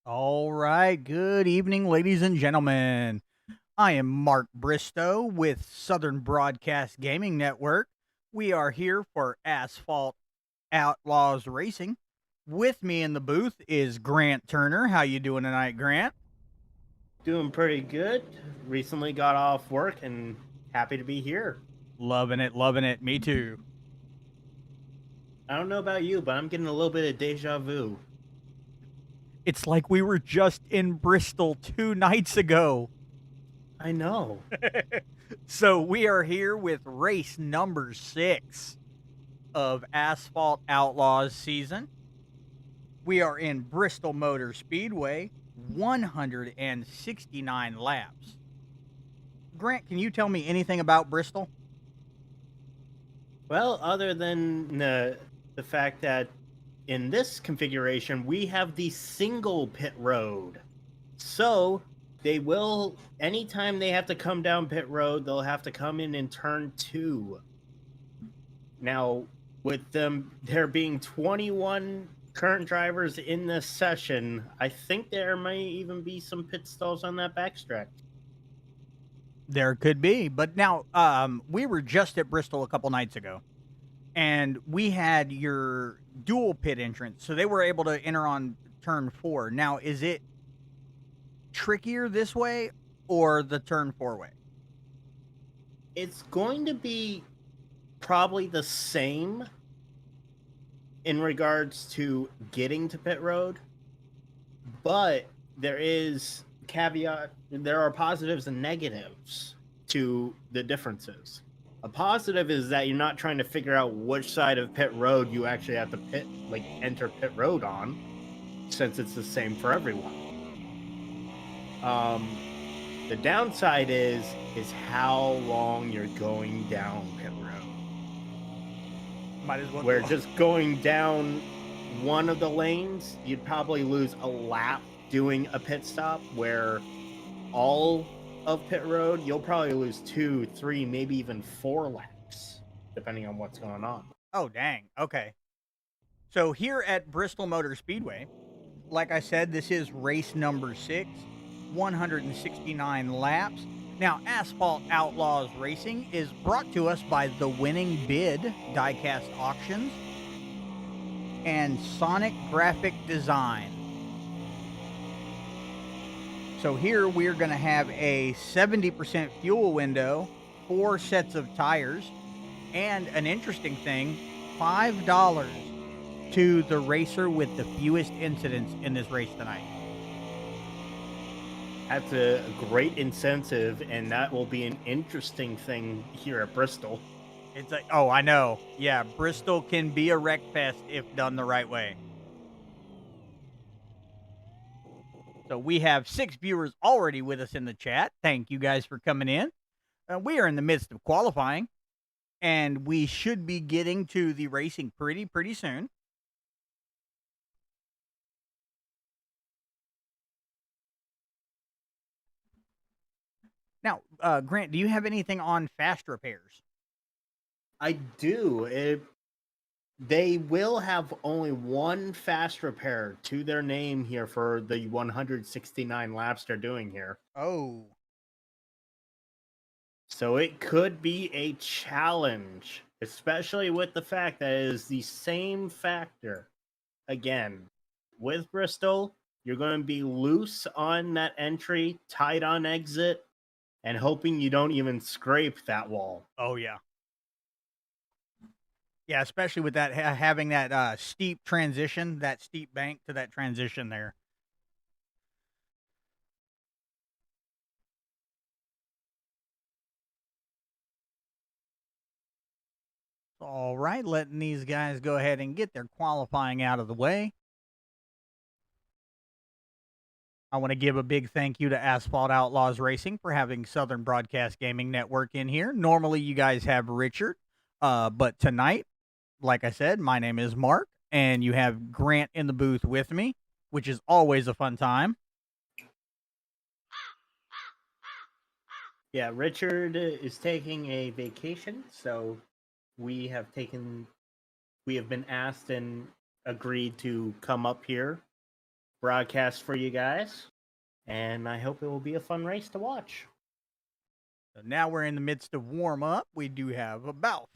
All right. Good evening, ladies and gentlemen. I am Mark Bristow with Southern Broadcast Gaming Network. We are here for Asphalt Outlaws Racing. With me in the booth is Grant Turner. How you doing tonight, Grant? Doing pretty good. Recently got off work and happy to be here. Loving it, loving it. Me too. I don't know about you, but I'm getting a little bit of deja vu. It's like we were just in Bristol 2 nights ago. I know. So we are here with race number 6 of Asphalt Outlaws season. We are in Bristol Motor Speedway, 169 laps. Grant, can you tell me anything about Bristol? Well, other than the fact that in this configuration, we have the single pit road. So they will, anytime they have to come down pit road, they'll have to come in turn two. Now, with there being 21 current drivers in this session, I think there may even be some pit stalls on that backstretch. There could be, but now we were just at Bristol a couple nights ago, and we had your dual pit entrance, so they were able to enter on turn 4. Now, is it trickier this way or the turn 4 way? It's going to be probably the same in regards to getting to pit road, but there is caveat. There are positives and negatives to the differences. A positive is that you're not trying to figure out which side of pit road you actually have to enter pit road on, since it's the same for everyone. The downside is how long you're going down pit road. Might as well. Where just going down one of the lanes, you'd probably lose a lap doing a pit stop, where all of pit road, you'll probably lose 2, 3, maybe even 4 laps, depending on what's going on. Oh, dang. Okay. So here at Bristol Motor Speedway, like I said, this is race number 6, 169 laps. Now, Asphalt Outlaws Racing is brought to us by The Winning Bid Diecast Auctions and Sonic Graphic Design. So here we're going to have a 70% fuel window, 4 sets of tires, and an interesting thing, $5 to the racer with the fewest incidents in this race tonight. That's a great incentive, and that will be an interesting thing here at Bristol. It's like, oh, I know. Yeah, Bristol can be a wreck fest if done the right way. So we have 6 viewers already with us in the chat. Thank you guys for coming in. We are in the midst of qualifying, and we should be getting to the racing pretty soon. Now, Grant, do you have anything on fast repairs? I do. They will have only one fast repair to their name here for the 169 laps they're doing here. Oh. So it could be a challenge, especially with the fact that it is the same factor. Again, with Bristol, you're going to be loose on that entry, tight on exit, and hoping you don't even scrape that wall. Oh, yeah. Yeah, especially with that having that steep transition, that steep bank to that transition there. All right, letting these guys go ahead and get their qualifying out of the way. I want to give a big thank you to Asphalt Outlaws Racing for having Southern Broadcast Gaming Network in here. Normally, you guys have Richard, but tonight, like I said, my name is Mark, and you have Grant in the booth with me, which is always a fun time. Yeah, Richard is taking a vacation, so we have been asked and agreed to come up here broadcast for you guys, and I hope it will be a fun race to watch. So now we're in the midst of warm up. We do have about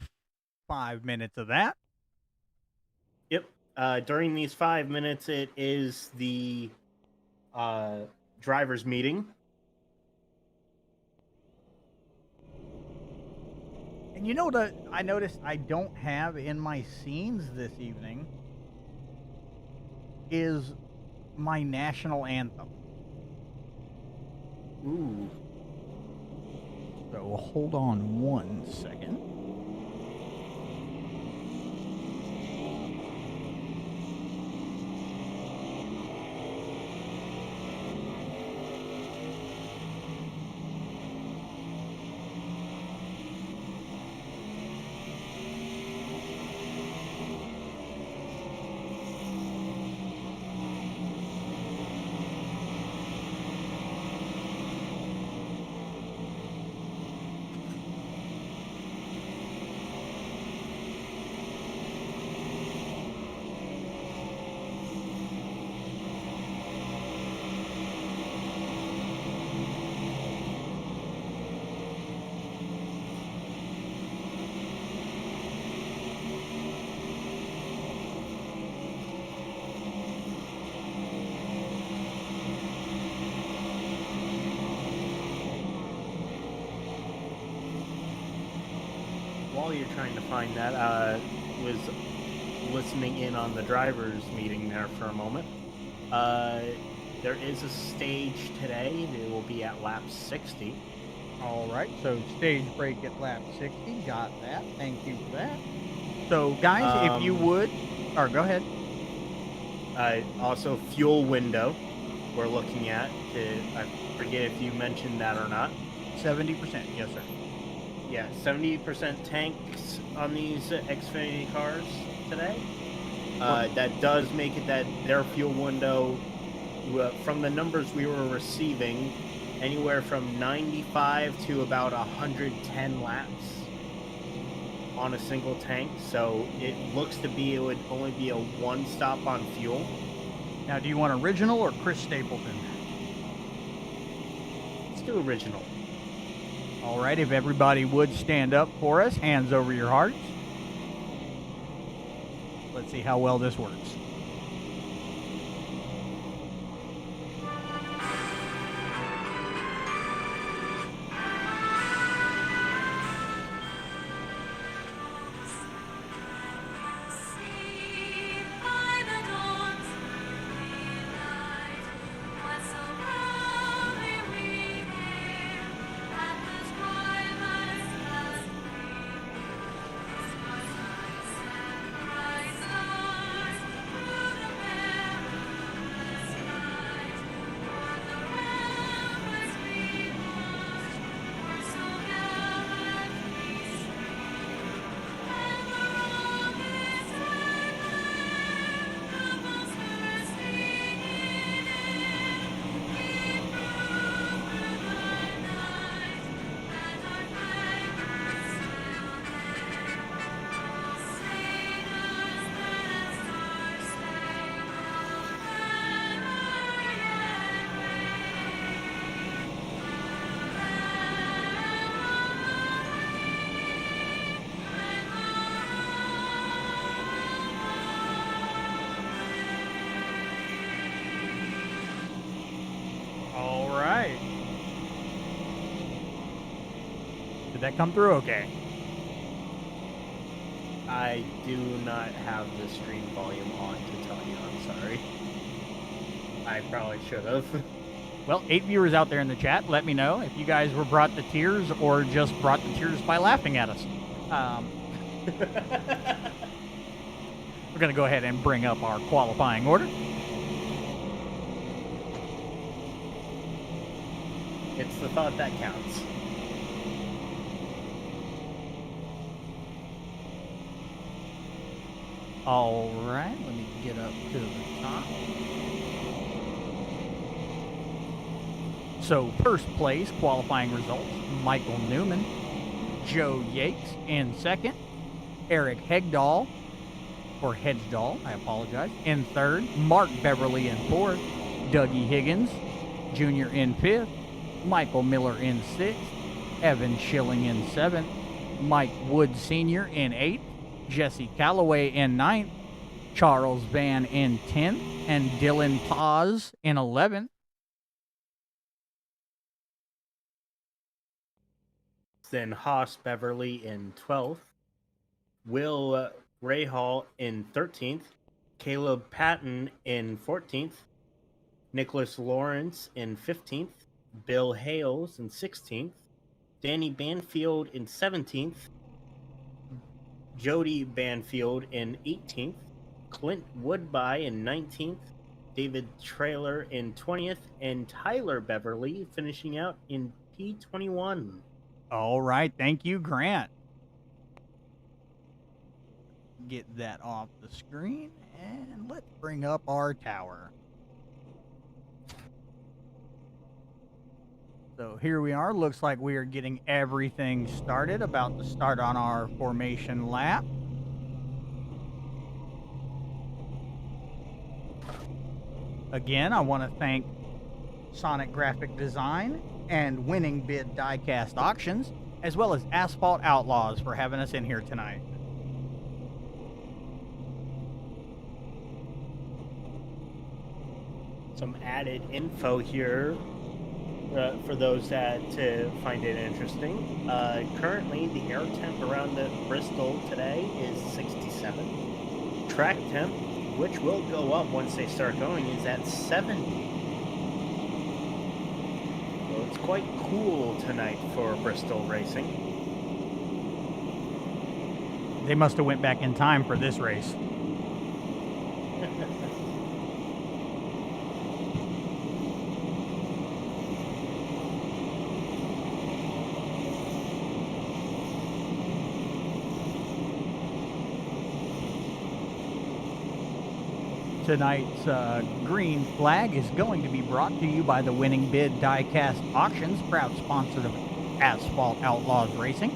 5 minutes of that. Yep. During these 5 minutes, it is the driver's meeting. And you know what I noticed I don't have in my scenes this evening is my national anthem. Ooh. So hold on 1 second. While you're trying to find that, was listening in on the drivers meeting there for a moment. There is a stage today. It will be at lap 60. All right, so stage break at lap 60. Got that. Thank you for that. So, guys, if you would, or go ahead. Also, fuel window we're looking at. I forget if you mentioned that or not. 70%. Yes, sir. Yeah, 70% tanks on these Xfinity cars today. That does make it that their fuel window, from the numbers we were receiving, anywhere from 95 to about 110 laps on a single tank. So it looks to be it would only be a one stop on fuel. Now, do you want original or Chris Stapleton? Let's do original. All right, if everybody would stand up for us, hands over your hearts. Let's see how well this works. All right. Did that come through okay? I do not have the stream volume on to tell you. I'm sorry. I probably should have. Well, 8 viewers out there in the chat, let me know if you guys were brought to tears or just brought to tears by laughing at us. We're going to go ahead and bring up our qualifying order. It's the thought that counts. All right, let me get up to the top. So, first place, qualifying results, Michael Newman, Joe Yates in second, Eric Hegdahl or Hedgedahl, I apologize, in third. Mark Beverly in fourth. Dougie Higgins Jr. in fifth. Michael Miller in sixth. Evan Schilling in seventh. Mike Wood Sr. in eighth. Jesse Calloway in ninth. Charles Van in 10th. And Dylan Paz in 11th. Then Haas Beverly in 12th. Will Rahal in 13th. Caleb Patton in 14th. Nicholas Lawrence in 15th. Bill Hales in 16th. Danny Banfield in 17th. Jody Banfield in 18th. Clint Woodby in 19th. David Trailer in 20th. And Tyler Beverly finishing out in P21. All right. Thank you, Grant. Get that off the screen, and let's bring up our tower. So here we are. Looks like we are getting everything started. About to start on our formation lap. Again, I want to thank Sonic Graphic Design and Winning Bid Diecast Auctions, as well as Asphalt Outlaws for having us in here tonight. Some added info here for those that find it interesting. Currently, the air temp around the Bristol today is 67. Track temp, which will go up once they start going, is at 70. So it's quite cool tonight for Bristol racing. They must have went back in time for this race. Tonight's green flag is going to be brought to you by the Winning Bid Diecast Auctions, proud sponsor of Asphalt Outlaws Racing.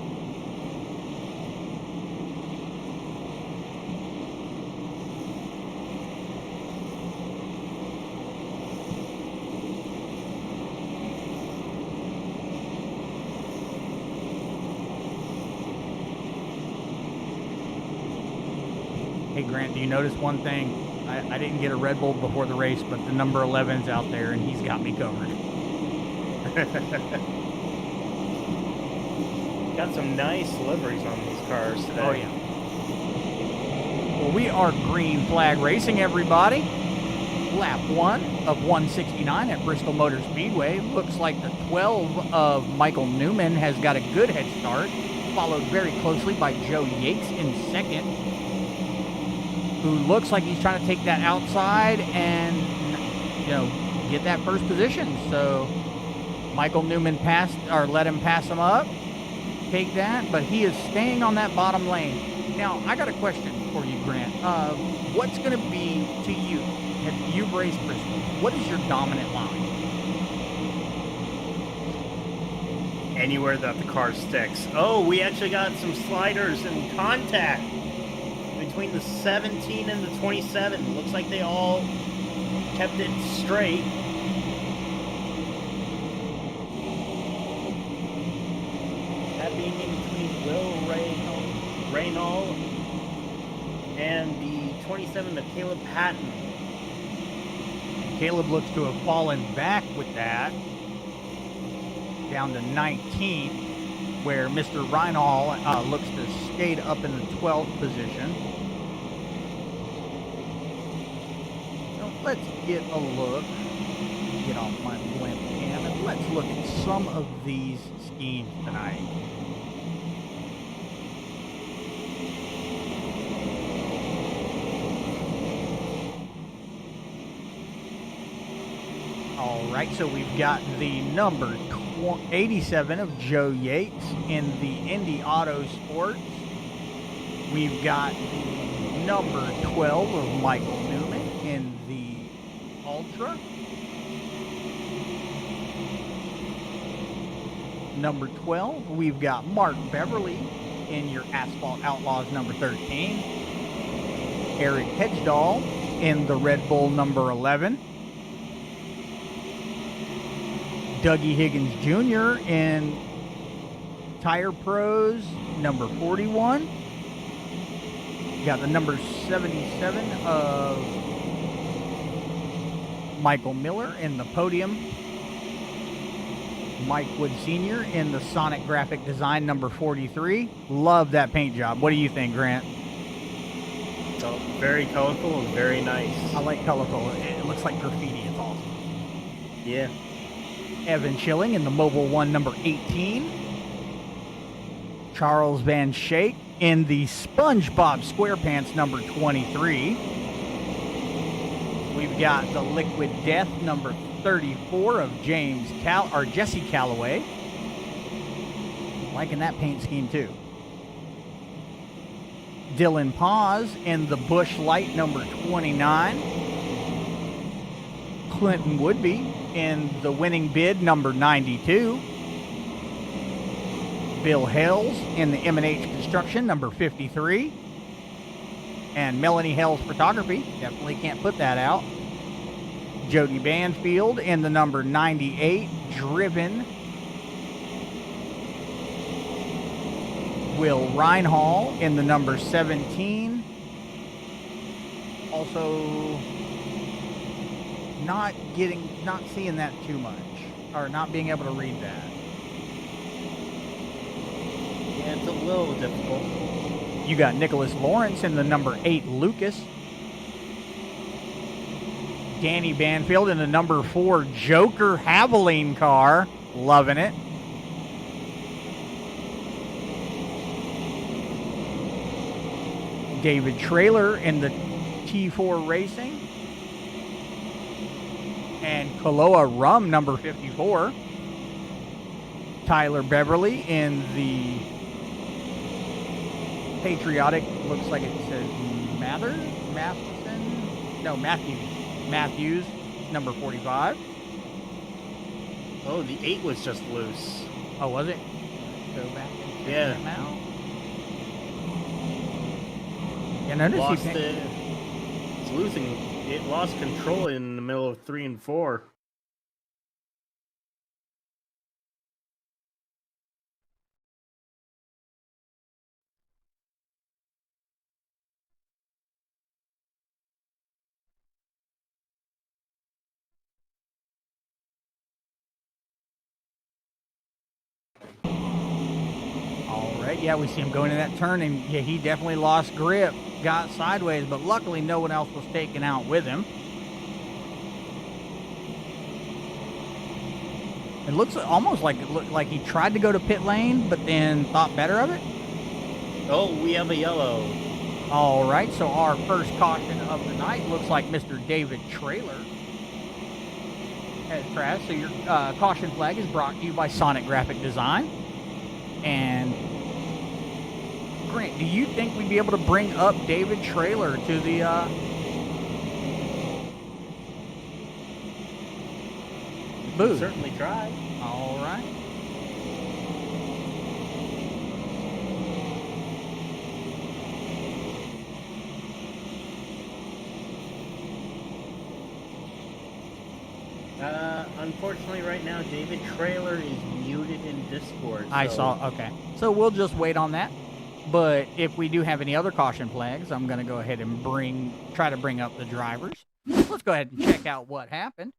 Hey Grant, do you notice one thing? I didn't get a Red Bull before the race, but the number 11's out there, and he's got me covered. Got some nice liveries on these cars today. Oh, yeah. Well, we are green flag racing, everybody. Lap 1 of 169 at Bristol Motor Speedway. Looks like the 12 of Michael Newman has got a good head start, followed very closely by Joe Yates in second, who looks like he's trying to take that outside and, get that first position. So Michael Newman let him pass him up, take that, but he is staying on that bottom lane. Now, I got a question for you, Grant. What's going to be, to you, if you've raced Bristol, what is your dominant line? Anywhere that the car sticks. Oh, we actually got some sliders and contact between the 17 and the 27. Looks like they all kept it straight. That being in between Will Raynal and the 27 of Caleb Patton. Caleb looks to have fallen back with that, down to 19th, where Mr. Reinhall looks to skate up in the 12th position. So let's get a look, get off my blimp cam, and let's look at some of these schemes tonight. All right, so we've got the number 87 of Joe Yates in the Indy Auto Sports. We've got the number 12 of Michael Newman in the Ultra. Number 12, we've got Mark Beverly in your Asphalt Outlaws number 13. Eric Hedgdahl in the Red Bull number 11. Dougie Higgins Jr. in Tire Pros number 41. Got the number 77 of Michael Miller in the podium. Mike Wood Sr. in the Sonic Graphic Design number 43. Love that paint job. What do you think, Grant? So very colorful and very nice. I like colorful. It looks like graffiti. It's awesome. Yeah. Evan Schilling in the Mobile One number 18. Charles Van Schaik in the SpongeBob SquarePants number 23. We've got the Liquid Death number 34 of Jesse Calloway. Liking that paint scheme too. Dylan Paz in the Bush Light number 29. Clinton Woodby in the Winning Bid number 92. Bill Hales in the M&H Construction number 53. And Melanie Hales Photography, definitely can't put that out. Jody Banfield in the number 98, Driven. Will Reinhall in the number 17. Also, not seeing that too much, or not being able to read that. Yeah, it's a little difficult. You got Nicholas Lawrence in the number 8, Lucas. Danny Banfield in the number 4, Joker Haviline car. Loving it. David Trailer in the T4 Racing. And Kaloa Rum number 54. Tyler Beverly in the Patriotic, looks like it says Matthews, number 45. Oh, the 8 was just loose. Oh, was it? Go back and check them out. Yeah, notice it's losing. It lost control in the middle of 3 and 4. Yeah, we see him going in that turn, and yeah, he definitely lost grip, got sideways, but luckily no one else was taken out with him. It looks almost like he tried to go to pit lane, but then thought better of it. Oh, we have a yellow. All right, so our first caution of the night looks like Mr. David Trailer has crashed. So your caution flag is brought to you by Sonic Graphic Design. And Grant, do you think we'd be able to bring up David Trailer to the booth? Certainly try. All right. Unfortunately, right now, David Trailer is muted in Discord. I saw. Okay, so we'll just wait on that. But if we do have any other caution flags, I'm going to go ahead and try to bring up the drivers. Let's go ahead and check out what happened.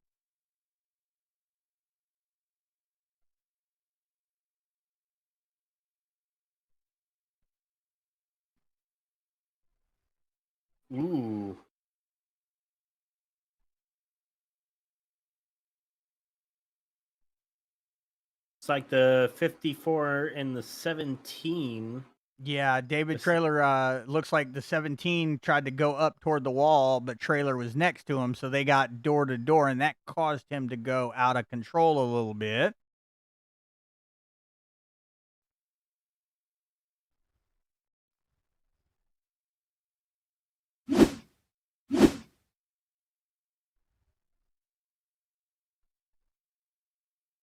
Ooh. It's like the 54 and the 17. Yeah, David Trailer looks like the 17 tried to go up toward the wall, but Trailer was next to him, so they got door to door, and that caused him to go out of control a little bit.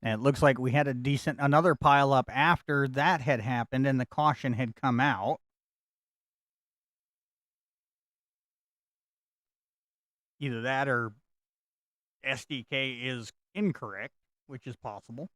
And it looks like we had another pile up after that had happened and the caution had come out. Either that or SDK is incorrect, which is possible.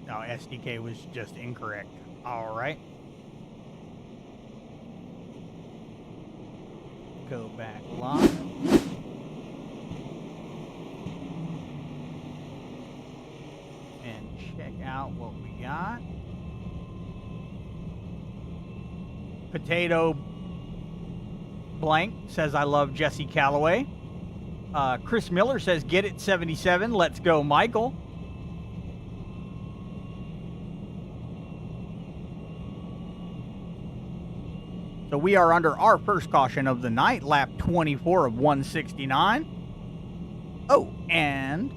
No, SDK was just incorrect. All right. Go back live. And check out what we got. Potato Blank says, I love Jesse Calloway. Chris Miller says, get it 77. Let's go, Michael. So we are under our first caution of the night, lap 24 of 169. Oh, and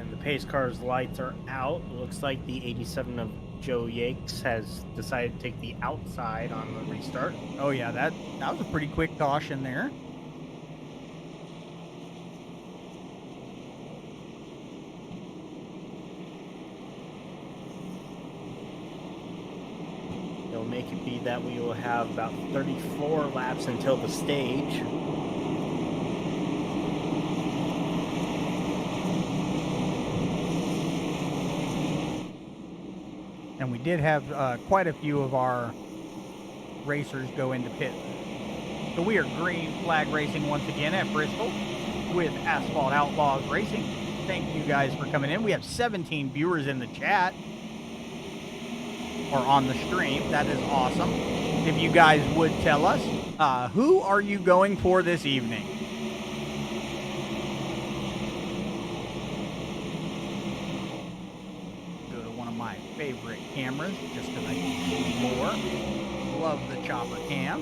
the pace car's lights are out. It looks like the 87 of Joe Yakes has decided to take the outside on the restart. Oh yeah, that was a pretty quick caution there. It'll make it be that we will have about 34 laps until the stage. And we did have quite a few of our racers go into pit. So we are green flag racing once again at Bristol with Asphalt Outlaws Racing. Thank you guys for coming in. We have 17 viewers in the chat or on the stream. That is awesome. If you guys would tell us, who are you going for this evening? Favorite cameras just to make you see more. Love the chopper cam.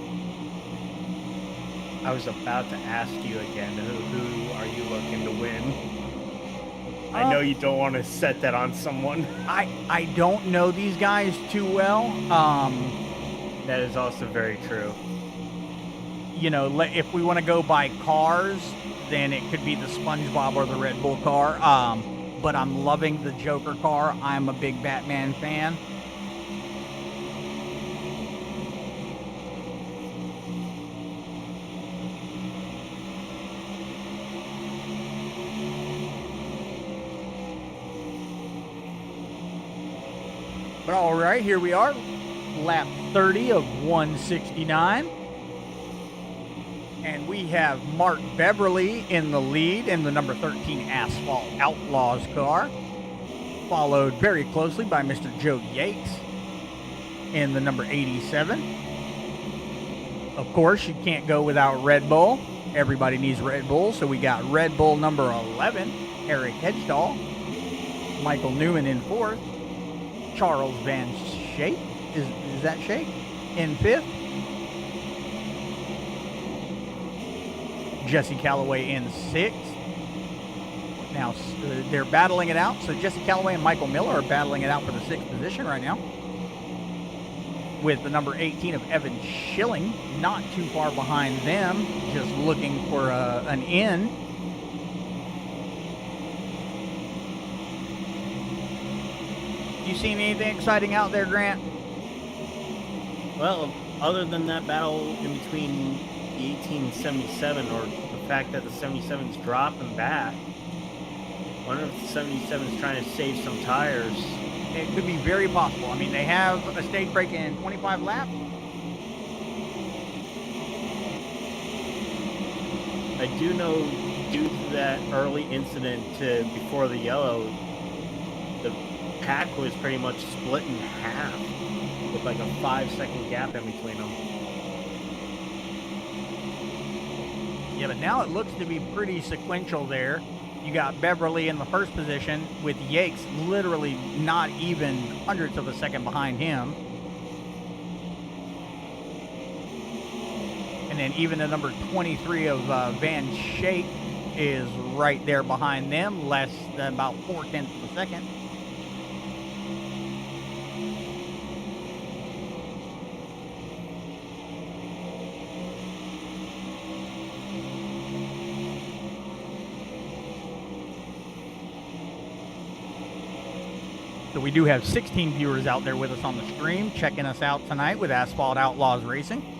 I was about to ask you again, who are you looking to win? I know you don't want to set that on someone. I don't know these guys too well. That is also very true. You know, if we want to go by cars, then it could be the SpongeBob or the Red Bull car. But I'm loving the Joker car. I'm a big Batman fan. But all right, here we are. Lap 30 of 169. And we have Mark Beverly in the lead in the number 13 Asphalt Outlaws car, followed very closely by Mr. Joe Yates in the number 87. Of course, you can't go without Red Bull. Everybody needs Red Bull, so we got Red Bull number 11, Eric Hedgdahl, Michael Newman in fourth, Charles Van Shake, is that Shake, in fifth, Jesse Calloway in sixth. Now they're battling it out. So Jesse Calloway and Michael Miller are battling it out for the sixth position right now, with the number 18 of Evan Schilling not too far behind them, just looking for an in. You seen anything exciting out there, Grant? Well, other than that battle in between the 1877, or the fact that the 77's dropping back. I wonder if the 77's trying to save some tires. It could be very possible. I mean, they have a stage break in 25 laps. I do know, due to that early incident before the yellow, the pack was pretty much split in half with like a 5-second gap in between them. Yeah, but now it looks to be pretty sequential there. You got Beverly in the first position with Yakes literally not even hundredths of a second behind him. And then even the number 23 of Van Shake is right there behind them, less than about 0.4 of a second. So we do have 16 viewers out there with us on the stream, checking us out tonight with Asphalt Outlaws Racing.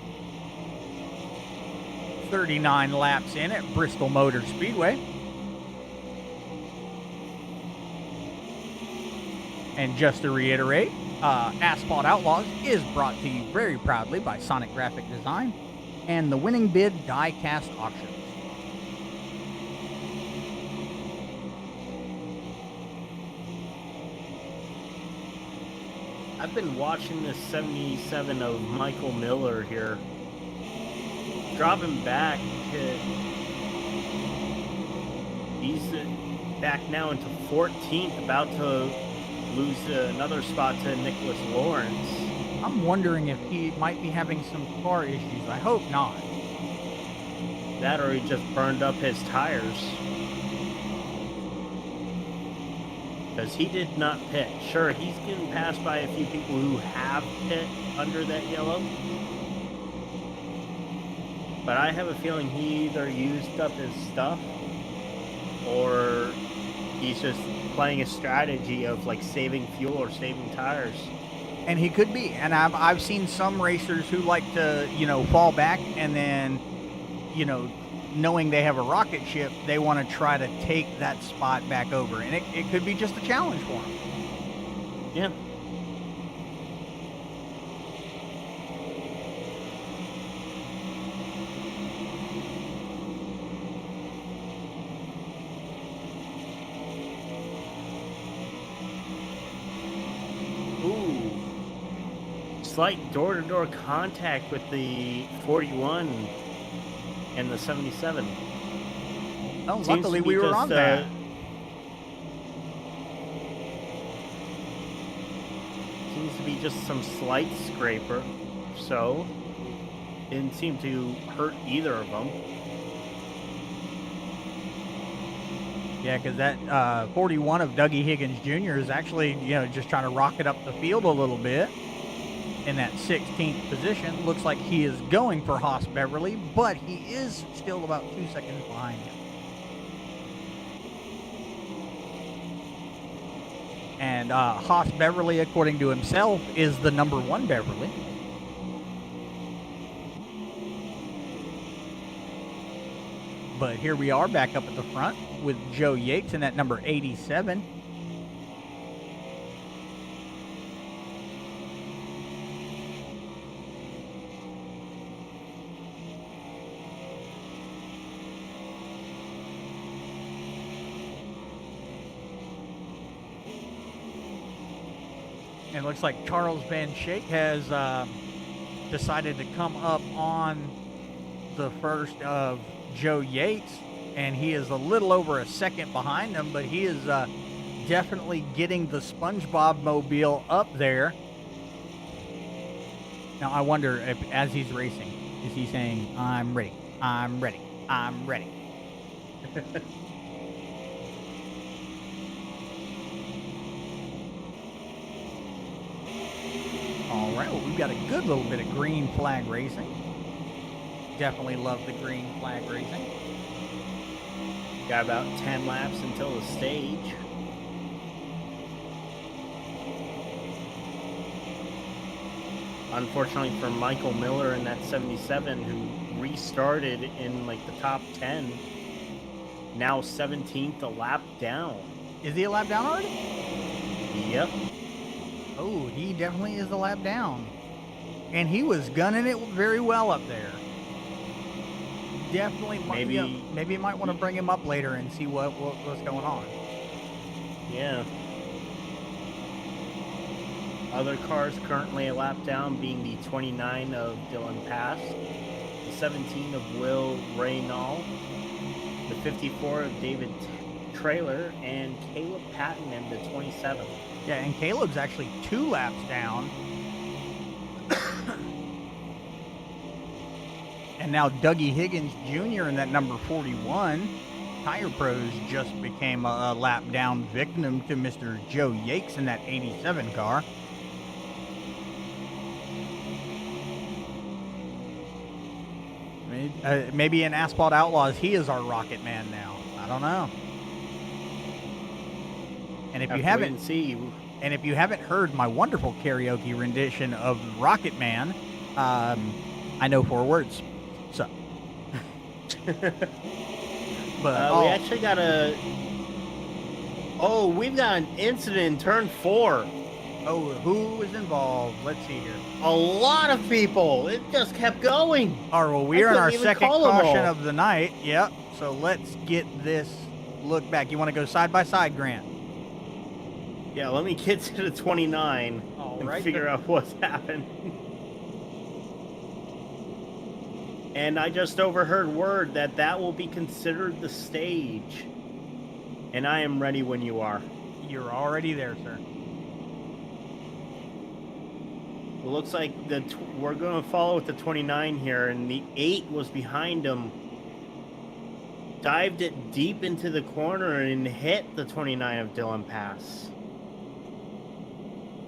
39 laps in at Bristol Motor Speedway. And just to reiterate, Asphalt Outlaws is brought to you very proudly by Sonic Graphic Design and the Winning Bid Die-Cast Auctions. I've been watching this 77 of Michael Miller here. Dropping back to... He's back now into 14th, about to lose another spot to Nicholas Lawrence. I'm wondering if he might be having some car issues. I hope not. That or he just burned up his tires. Because he did not pit. Sure, he's getting passed by a few people who have pit under that yellow. But I have a feeling he either used up his stuff or he's just playing a strategy of like saving fuel or saving tires. And he could be. And I've seen some racers who like to, fall back and then, knowing they have a rocket ship, they want to try to take that spot back over. And it could be just a challenge for him. Yeah. Ooh. Slight door-to-door contact with the 41 and the 77. Oh, luckily we were on that. Seems to be just some slight scraper. So, didn't seem to hurt either of them. Yeah, because that 41 of Dougie Higgins Jr. is actually, just trying to rocket up the field a little bit. In that 16th position. Looks like he is going for Haas Beverly, but he is still about 2 seconds behind him. And Haas Beverly, according to himself, is the number 1 Beverly. But here we are back up at the front with Joe Yates in that number 87. It looks like Charles Van Schaik has decided to come up on the first of Joe Yates, and he is a little over a second behind him, but he is definitely getting the SpongeBob mobile up there. Now, I wonder if, as he's racing, is he saying, "I'm ready, I'm ready, I'm ready"? All right, well, we've got a good little bit of green flag racing. Definitely love the green flag racing. Got about 10 laps until the stage. Unfortunately for Michael Miller in that 77, who restarted in like the top 10, now 17th, a lap down. Is he a lap down already? Yep. Oh, he definitely is a lap down. And he was gunning it very well up there. Definitely, maybe you might want to bring him up later and see what's going on. Yeah. Other cars currently a lap down being the 29 of Dylan Pass, the 17 of Will Reynal, the 54 of David Trailer, and Caleb Patton in the 27. Yeah, and Caleb's actually 2 laps down. And now Dougie Higgins Jr. in that number 41 Tire Pros just became a lap down victim to Mr. Joe Yakes in that 87 car. Maybe in Asphalt Outlaws, he is our Rocket Man now. I don't know. And if you haven't and if you haven't heard my wonderful karaoke rendition of Rocket Man, I know 4 words. So, but we actually got we've got an incident in turn 4. Oh, who was involved? Let's see here. A lot of people. It just kept going. All right, well, we are in our second caution of the night. Yep. So let's get this look back. You want to go side by side, Grant? Yeah, let me get to the 29 and figure out what's happened. And I just overheard word that that will be considered the stage. And I am ready when you are. You're already there, sir. It looks like we're going to follow with the 29 here, and the 8 was behind him. Dived it deep into the corner and hit the 29 of Dillon Pass.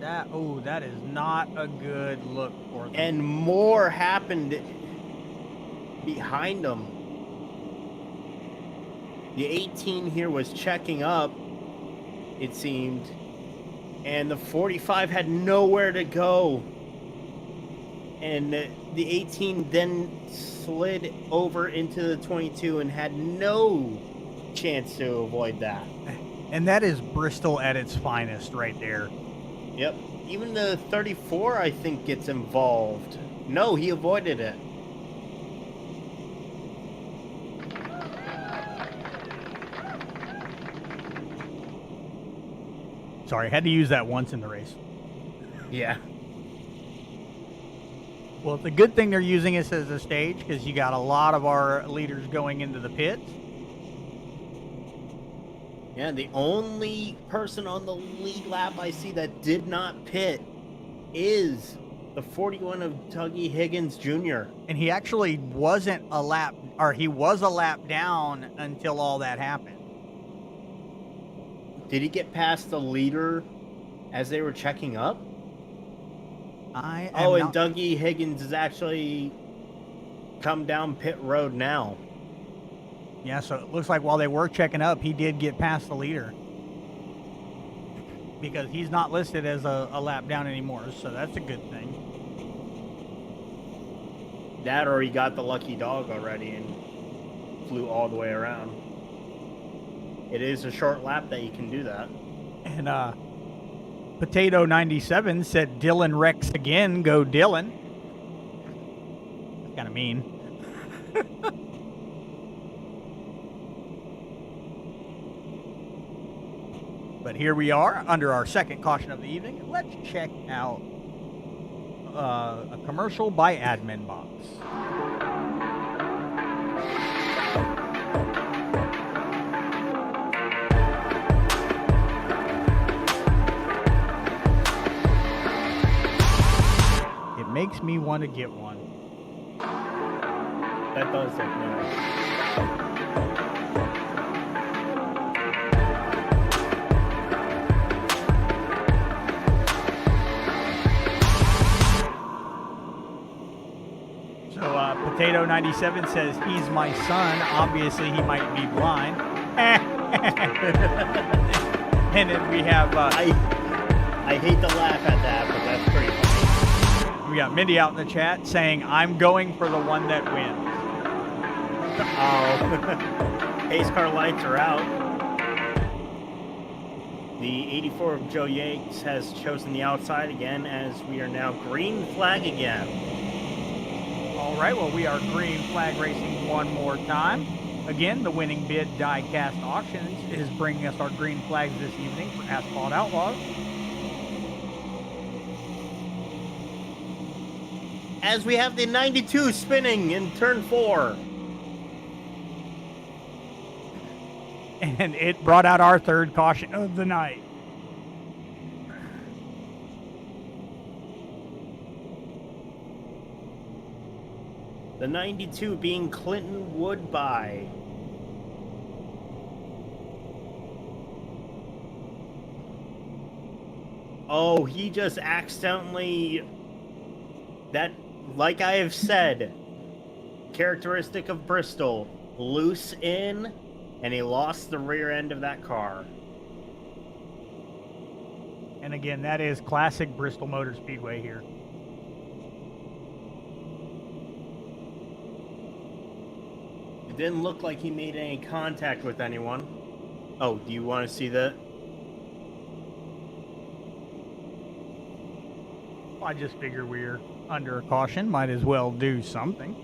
That is not a good look for them. And more happened behind him. The 18 here was checking up, it seemed, and the 45 had nowhere to go. And the 18 then slid over into the 22 and had no chance to avoid that. And that is Bristol at its finest right there. Yep. Even the 34, I think, gets involved. No, he avoided it. Sorry, I had to use that once in the race. Yeah. Well, it's a good thing they're using this as a stage because you got a lot of our leaders going into the pits. Yeah, the only person on the lead lap I see that did not pit is the 41 of Dougie Higgins Jr. And he actually wasn't a lap, or he was a lap down until all that happened. Did he get past the leader as they were checking up? And Dougie Higgins has actually come down pit road now. Yeah, so it looks like while they were checking up, he did get past the leader. Because he's not listed as a lap down anymore, so that's a good thing. That or he got the lucky dog already and flew all the way around. It is a short lap that you can do that. And Potato 97 said Dylan Rex again, go Dylan. Kind of mean. But here we are under our second caution of the evening. Let's check out a commercial by Admin Box. It makes me want to get one. That does look nice. Potato 97 says he's my son. Obviously, he might be blind. And then we have. I hate to laugh at that, but that's pretty funny. We got Mindy out in the chat saying, "I'm going for the one that wins." Oh, pace car lights are out. The 84 of Joe Yates has chosen the outside again, as we are now green flag again. All right, well, we are green flag racing one more time. Again, the winning bid die-cast auctions is bringing us our green flags this evening for Asphalt Outlaws. As we have the 92 spinning in turn 4. And it brought out our third caution of the night. The 92 being Clinton Woodby. Oh, he just accidentally... That, like I have said, characteristic of Bristol, loose in, and he lost the rear end of that car. And again, that is classic Bristol Motor Speedway here. It didn't look like he made any contact with anyone. Oh, do you want to see that? I just figure we're under a caution. Might as well do something.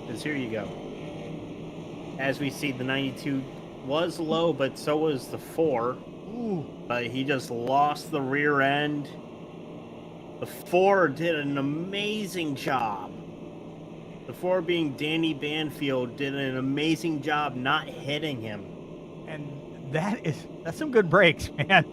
Because here you go. As we see, the 92 was low, but so was the 4. Ooh. But he just lost the rear end. The 4 did an amazing job. The 4 being Danny Banfield did an amazing job not hitting him. And that's some good brakes, man.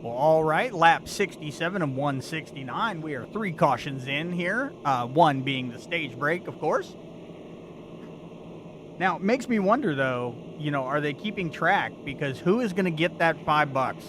Well, all right, lap 67 of 169. We are 3 cautions in here, 1 being the stage brake, of course. Now, it makes me wonder, though, you know, are they keeping track? Because who is going to get that $5?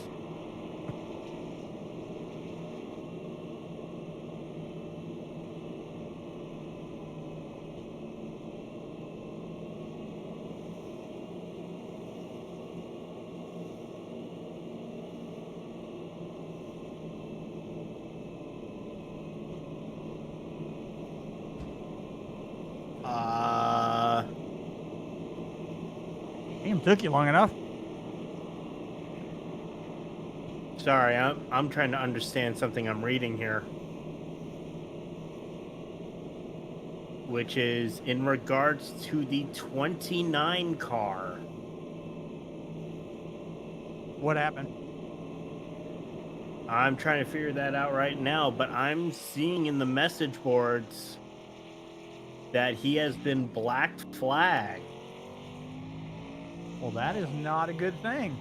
Damn, took you long enough. Sorry, I'm trying to understand something I'm reading here. Which is in regards to the 29 car. What happened? I'm trying to figure that out right now, but I'm seeing in the message boards that he has been black flagged. Well, that is not a good thing.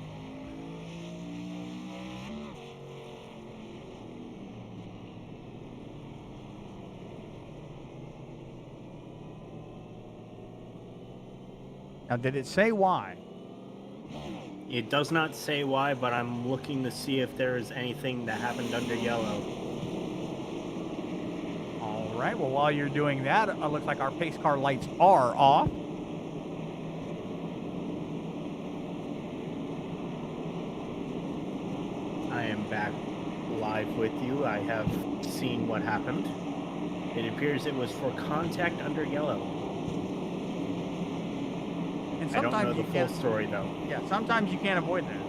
Now, did it say why? It does not say why, but I'm looking to see if there is anything that happened under yellow. All right, well, while you're doing that, it looks like our pace car lights are off. I am back live with you. I have seen what happened. It appears it was for contact under yellow. And I don't know sometimes the you full can't. story, though. Yeah, sometimes you can't avoid that.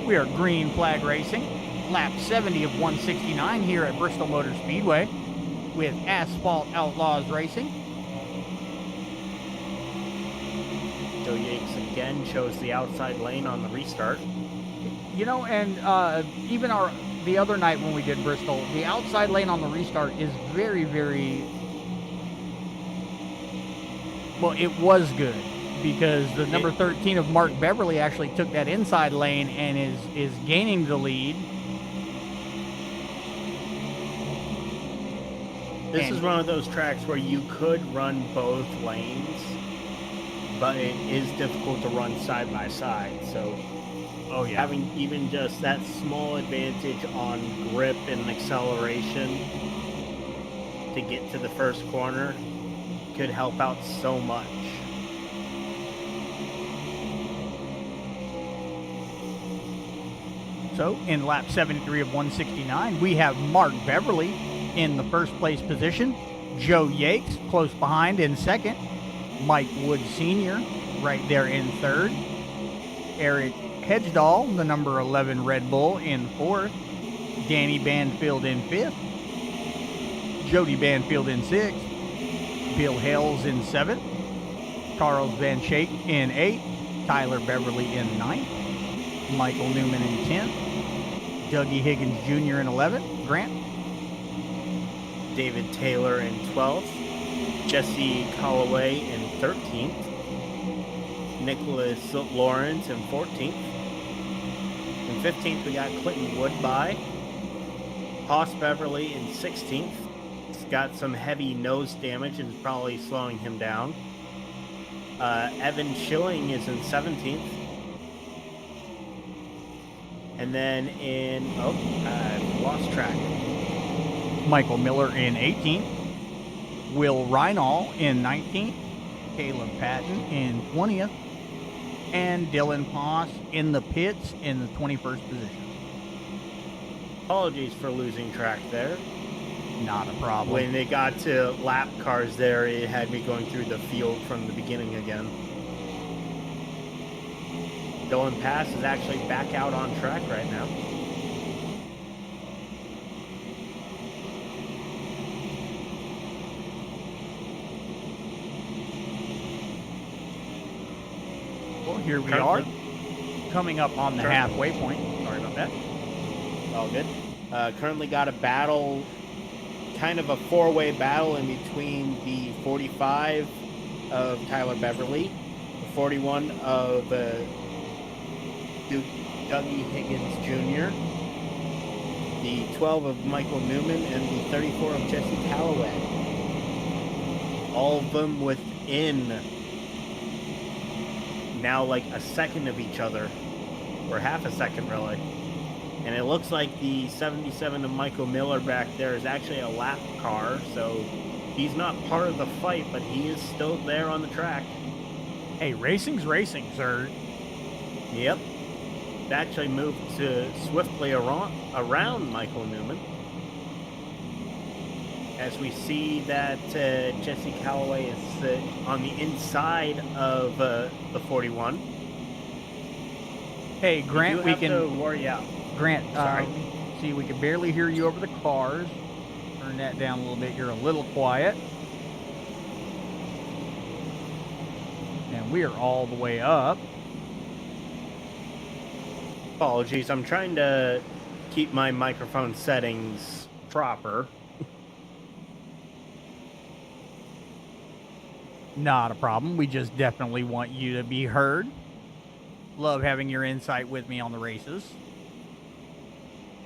We are green flag racing, lap 70 of 169 here at Bristol Motor Speedway with Asphalt Outlaws Racing. Joe Yates again chose the outside lane on the restart. You know, and even the other night when we did Bristol, the outside lane on the restart is very, very... Well, it was good because the number 13 of Mark Beverly actually took that inside lane and is gaining the lead. This is one of those tracks where you could run both lanes, but it is difficult to run side by side. So, having even just that small advantage on grip and acceleration to get to the first corner could help out so much. So, in lap 73 of 169, we have Mark Beverly in the first place position, Joe Yates close behind in second, Mike Wood Sr. right there in third, Eric Hedgedahl, the number 11 Red Bull, in fourth, Danny Banfield in fifth, Jody Banfield in sixth, Bill Hales in seventh, Charles Van Schaik in eighth, Tyler Beverly in ninth, Michael Newman in 10th, Dougie Higgins Jr. in 11th, Grant, David Taylor in 12th, Jesse Calloway in 13th. Nicholas Lawrence in 14th. In 15th, we got Clinton Woodby. Hoss Beverly in 16th. He's got some heavy nose damage and is probably slowing him down. Evan Schilling is in 17th. And then I've lost track. Michael Miller in 18th. Will Reinall in 19th. Caleb Patton in 20th. And Dylan Poss in the pits in the 21st position. Apologies for losing track there. Not a problem. When they got to lap cars there, it had me going through the field from the beginning again. Dylan Pass is actually back out on track right now. Well, here we are, coming up on the halfway point. Sorry about that. All good. Currently got a battle, kind of a four-way battle in between the 45 of Tyler Beverly, the 41 of Dougie Higgins Jr., the 12 of Michael Newman, and the 34 of Jesse Calloway. All of them within now like a second of each other, or half a second really. And it looks like the 77 of Michael Miller back there is actually a lap car, so he's not part of the fight, but he is still there on the track. Hey, racing's racing, sir. Yep. It actually moved swiftly around Michael Newman. As we see that Jesse Calloway is on the inside of the 41. Hey, Grant, we can worry out. Grant, sorry. See, we can barely hear you over the cars. Turn that down a little bit. You're a little quiet. And we are all the way up. Apologies, I'm trying to keep my microphone settings proper. Not a problem. We just definitely want you to be heard. Love having your insight with me on the races.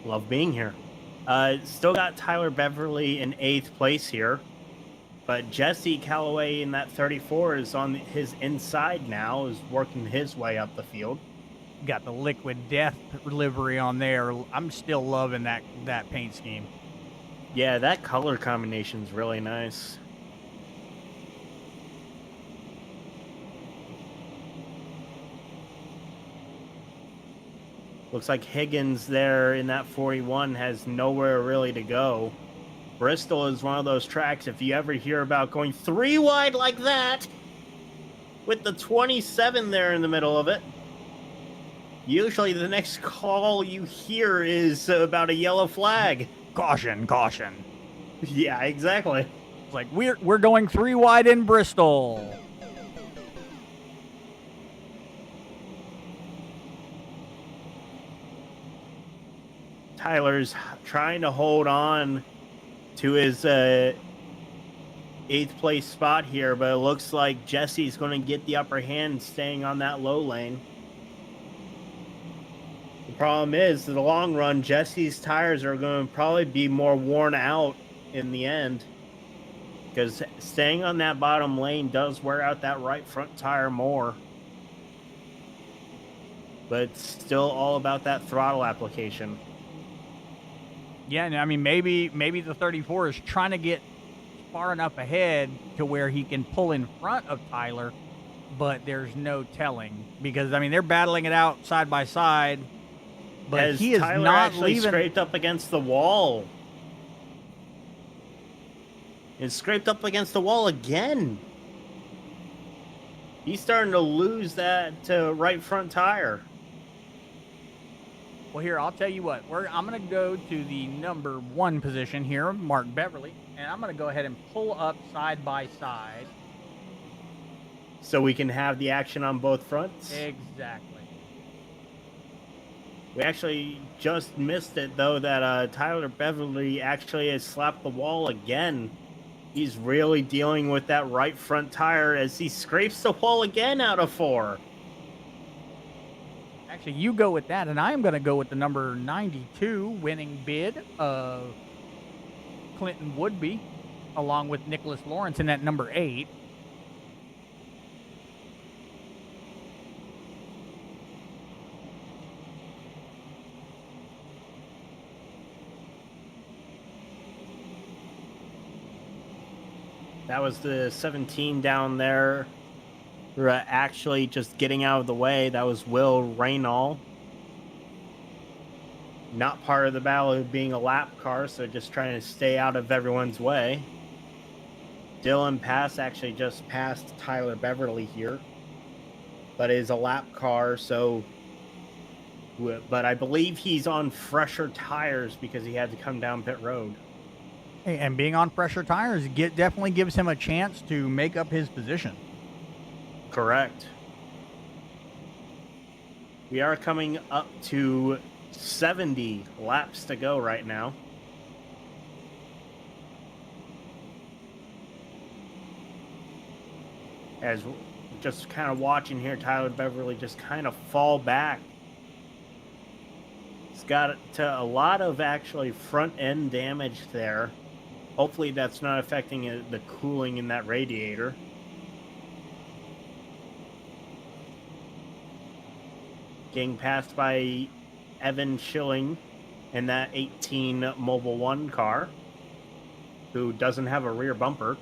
Love being here. Still got Tyler Beverly in 8th place here. But Jesse Calloway in that 34 is on his inside now, is working his way up the field. Got the Liquid Death livery on there. I'm still loving that paint scheme. Yeah, that color combination is really nice. Looks like Higgins there in that 41 has nowhere really to go. Bristol is one of those tracks, if you ever hear about going 3 wide like that, with the 27 there in the middle of it, usually the next call you hear is about a yellow flag. Caution, caution. Yeah, exactly. It's like, we're going 3 wide in Bristol. Tyler's trying to hold on to his 8th place spot here, but it looks like Jesse's going to get the upper hand staying on that low lane. The problem is, in the long run, Jesse's tires are going to probably be more worn out in the end, because staying on that bottom lane does wear out that right front tire more. But it's still all about that throttle application. Yeah, I mean, maybe the 34 is trying to get far enough ahead to where he can pull in front of Tyler, but there's no telling, because, I mean, they're battling it out side by side, but he is Tyler not actually leaving. Scraped up against the wall. It's scraped up against the wall again. He's starting to lose that right front tire. Well, here, I'll tell you what. I'm going to go to the number 1 position here, Mark Beverly, and I'm going to go ahead and pull up side by side. So we can have the action on both fronts? Exactly. We actually just missed it, though, that Tyler Beverly actually has slapped the wall again. He's really dealing with that right front tire as he scrapes the wall again out of 4. Actually, you go with that, and I am going to go with the number 92 winning bid of Clinton Woodby, along with Nicholas Lawrence in at number 8. That was the 17 down there. We're actually just getting out of the way. That was Will Raynall. Not part of the battle of being a lap car, so just trying to stay out of everyone's way. Dylan Pass actually just passed Tyler Beverly here, but is a lap car, so... But I believe he's on fresher tires because he had to come down pit road. And being on fresher tires definitely gives him a chance to make up his position. Correct. We are coming up to 70 laps to go right now. As just kind of watching here, Tyler Beverly just kind of fall back. He's got to a lot of actually front end damage there. Hopefully that's not affecting the cooling in that radiator. Getting passed by Evan Schilling in that 18 Mobile 1 car, who doesn't have a rear bumper.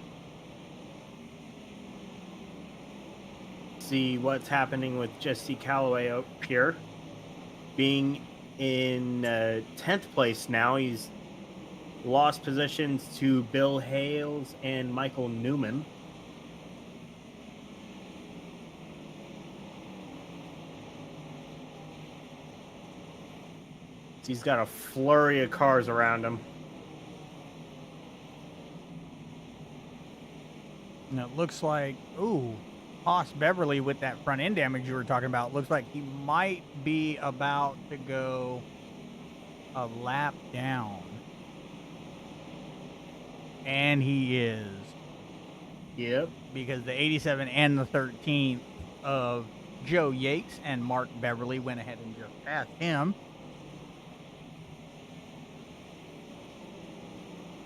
See what's happening with Jesse Calloway up here. Being in 10th place now, he's lost positions to Bill Hales and Michael Newman. He's got a flurry of cars around him. And it looks like, Haas Beverly with that front end damage you were talking about, looks like he might be about to go a lap down. And he is. Yep. Because the 87 and the 13th of Joe Yates and Mark Beverly went ahead and just passed him.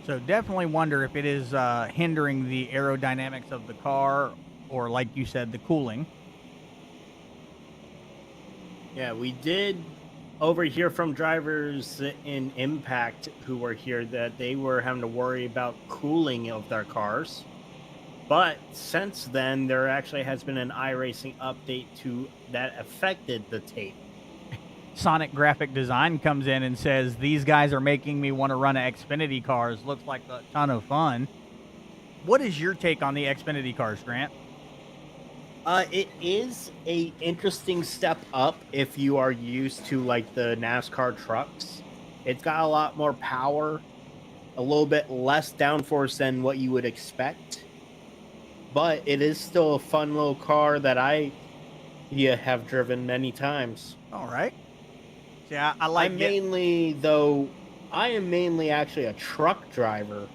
So definitely wonder if it is hindering the aerodynamics of the car, or like you said, the cooling. Yeah, we did overhear from drivers in Impact who were here that they were having to worry about cooling of their cars. But since then, there actually has been an iRacing update that affected the tape. Sonic Graphic Design comes in and says, these guys are making me want to run Xfinity cars. Looks like a ton of fun. What is your take on the Xfinity cars, Grant? It is a interesting step up if you are used to like the NASCAR trucks. It's got a lot more power, a little bit less downforce than what you would expect. But it is still a fun little car that I have driven many times. All right. Yeah, I like it. I am mainly actually a truck driver.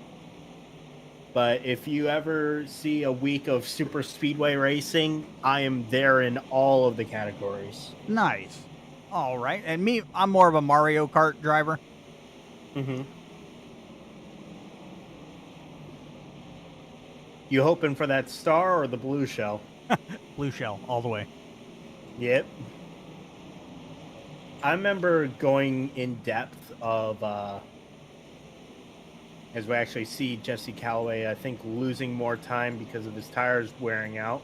But if you ever see a week of super speedway racing, I am there in all of the categories. Nice. All right. And me, I'm more of a Mario Kart driver. Mm-hmm. You hoping for that star or the blue shell? Blue shell, all the way. Yep. I remember going in depth of, as we actually see Jesse Calloway, I think, losing more time because of his tires wearing out.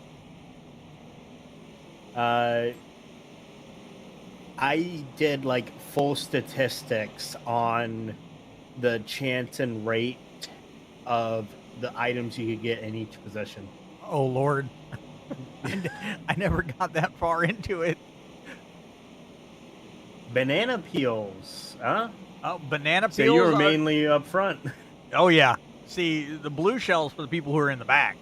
I did like full statistics on the chance and rate of the items you could get in each position. Oh, Lord. I never got that far into it. Banana peels, huh? Oh, banana peels. So you were mainly up front. Oh, yeah. See, the blue shell's for the people who are in the back.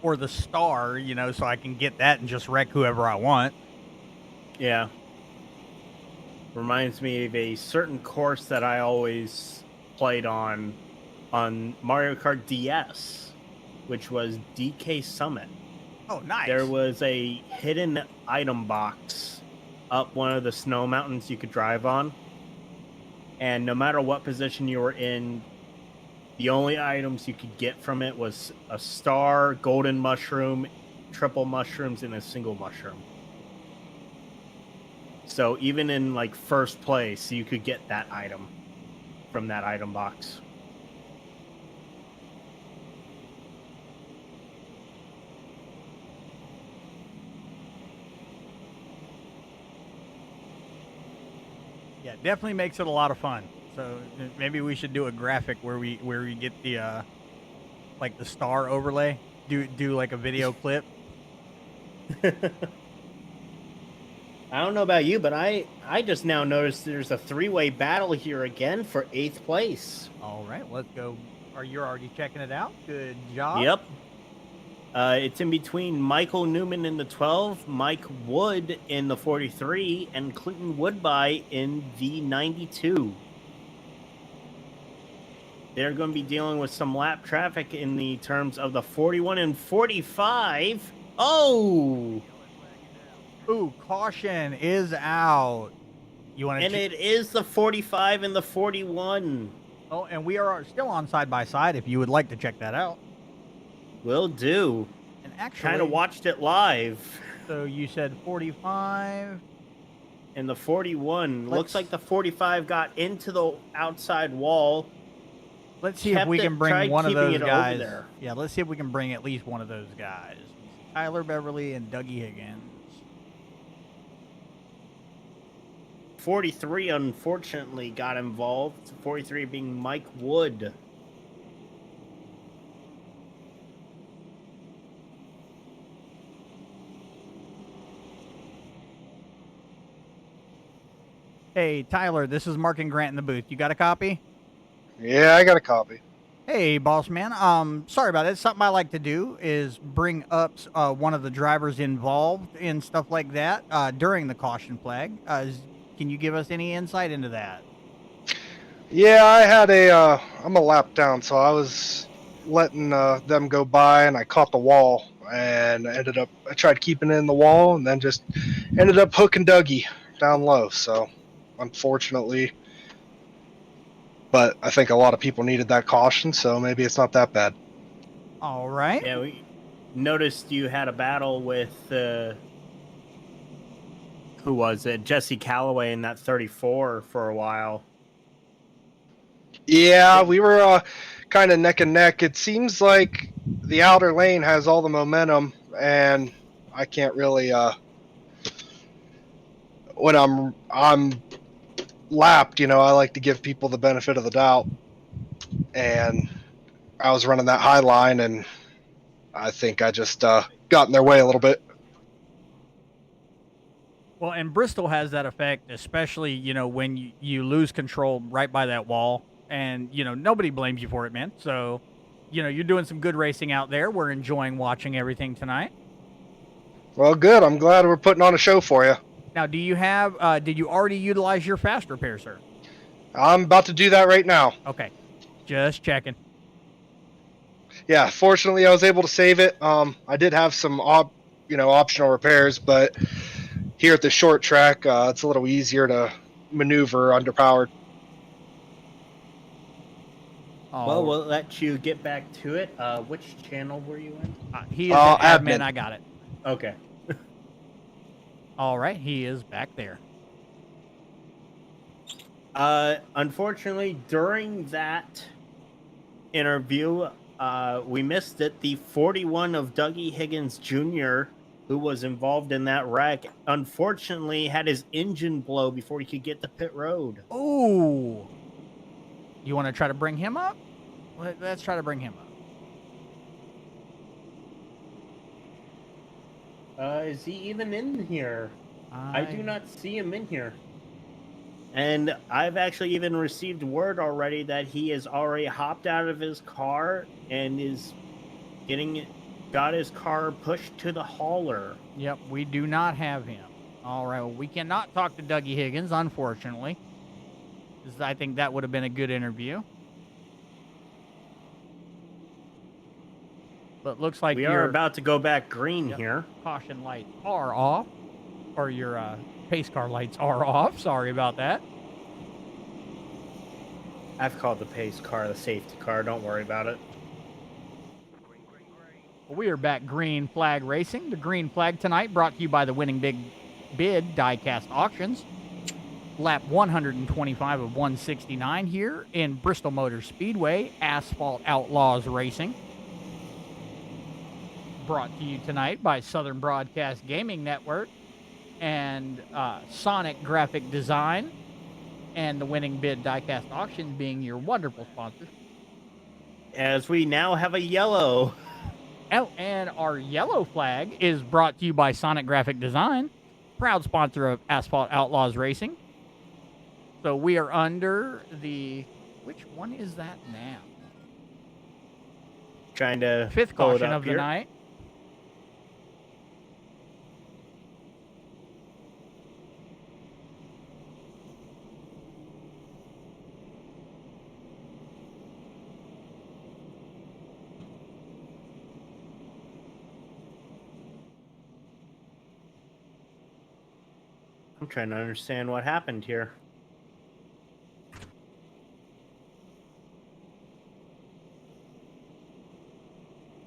Or the star, so I can get that and just wreck whoever I want. Yeah. reminds me of a certain course that I always played on Mario Kart DS, which was DK Summit. Oh, nice. There was a hidden item box up one of the snow mountains you could drive on. And no matter what position you were in, the only items you could get from it was a star, golden mushroom, triple mushrooms, and a single mushroom. So even in like first place, you could get that item from that item box. Yeah, definitely makes it a lot of fun. So maybe we should do a graphic where we get the like the star overlay. Do like a video clip. I don't know about you, but I just now noticed there's a 3-way battle here again for 8th place. All right, let's go. Are you already checking it out? Good job. Yep. It's in between Michael Newman in the 12, Mike Wood in the 43, and Clinton Woodby in the 92. They're going to be dealing with some lap traffic in the terms of the 41 and 45. Oh! Ooh, caution is out. You want to? And it is the 45 and the 41. Oh, and we are still on side by side. If you would like to check that out, Will do. and actually, Kind of watched it live. So you said 45. And the 41 looks like the 45 got into the outside wall. Let's see if we can bring one of those guys. There. Yeah, let's see if we can bring at least one of those guys. Tyler Beverly and Dougie Higgins. 43 unfortunately got involved. 43 being Mike Wood. Hey, Tyler, this is Mark and Grant in the booth. You got a copy? Yeah, I got a copy. Hey, boss man. Sorry about it. Something I like to do is bring up one of the drivers involved in stuff like that during the caution flag. Can you give us any insight into that? Yeah, I had I'm a lap down, so I was letting them go by, and I caught the wall, and I tried keeping it in the wall, and then just ended up hooking Dougie down low, so unfortunately. But I think a lot of people needed that caution, so maybe it's not that bad. All right. Yeah, we noticed you had a battle with, who was it? Jesse Calloway in that 34 for a while. Yeah, we were kind of neck and neck. It seems like the outer lane has all the momentum, and I can't really, when I'm lapped, I like to give people the benefit of the doubt, and I was running that high line, and I think I just got in their way a little bit. Well, and Bristol has that effect, especially, when you lose control right by that wall, and, nobody blames you for it, man. So, you're doing some good racing out there. We're enjoying watching everything tonight. Well, good. I'm glad we're putting on a show for you. Now, do you have, did you already utilize your fast repair, sir? I'm about to do that right now. Okay. Just checking. Yeah, fortunately, I was able to save it. I did have some, optional repairs, but here at the short track, it's a little easier to maneuver underpowered. Oh. Well, we'll let you get back to it. Which channel were you in? He is the admin. I got it. Okay. All right, he is back there. Unfortunately, during that interview, we missed it. The 41 of Dougie Higgins Jr., who was involved in that wreck, unfortunately had his engine blow before he could get to pit road. Ooh. You want to try to bring him up? Let's try to bring him up. Is he even in here? I do not see him in here. And I've actually even received word already that he has already hopped out of his car and is got his car pushed to the hauler. Yep, we do not have him. All right. Well, we cannot talk to Dougie Higgins, unfortunately, because I think that would have been a good interview. But looks like We your are about to go back green here. caution lights are off, or your pace car lights are off. Sorry about that. I've called the pace car the safety car. Don't worry about it. We are back green flag racing. The green flag tonight brought to you by the Winning Big Bid Diecast Auctions. Lap 125 of 169 here in Bristol Motor Speedway, Asphalt Outlaws Racing. Brought to you tonight by Southern Broadcast Gaming Network and Sonic Graphic Design, and the Winning Bid Diecast Auction being your wonderful sponsors. As we now have a yellow. Oh, and our yellow flag is brought to you by Sonic Graphic Design, proud sponsor of Asphalt Outlaws Racing. So we are under the... Which one is that now? Trying to Fifth pull it caution up of the here. night. I'm trying to understand what happened here.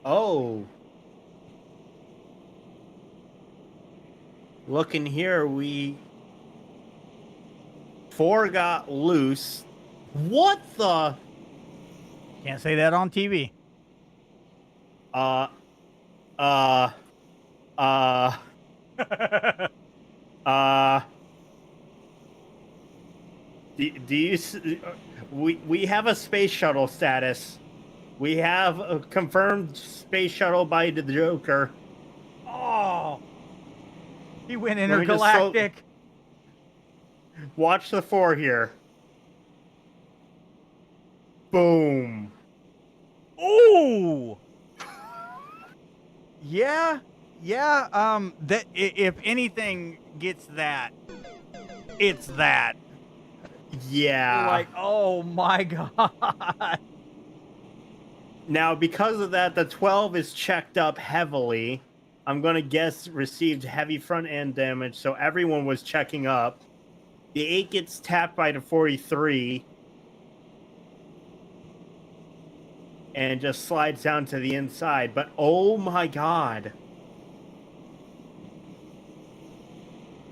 Oh. Looking here, four got loose. What the? Can't say that on TV. Do you? We have a space shuttle status. We have a confirmed space shuttle by the Joker. Oh! He went Let me just intergalactic. Watch the four here. Boom. Ooh! Yeah. That if anything gets that, it's that. Yeah. Like, oh my god. Now, because of that, the 12 is checked up heavily. I'm going to guess received heavy front end damage, so everyone was checking up. The 8 gets tapped by the 43 and just slides down to the inside. But oh my god.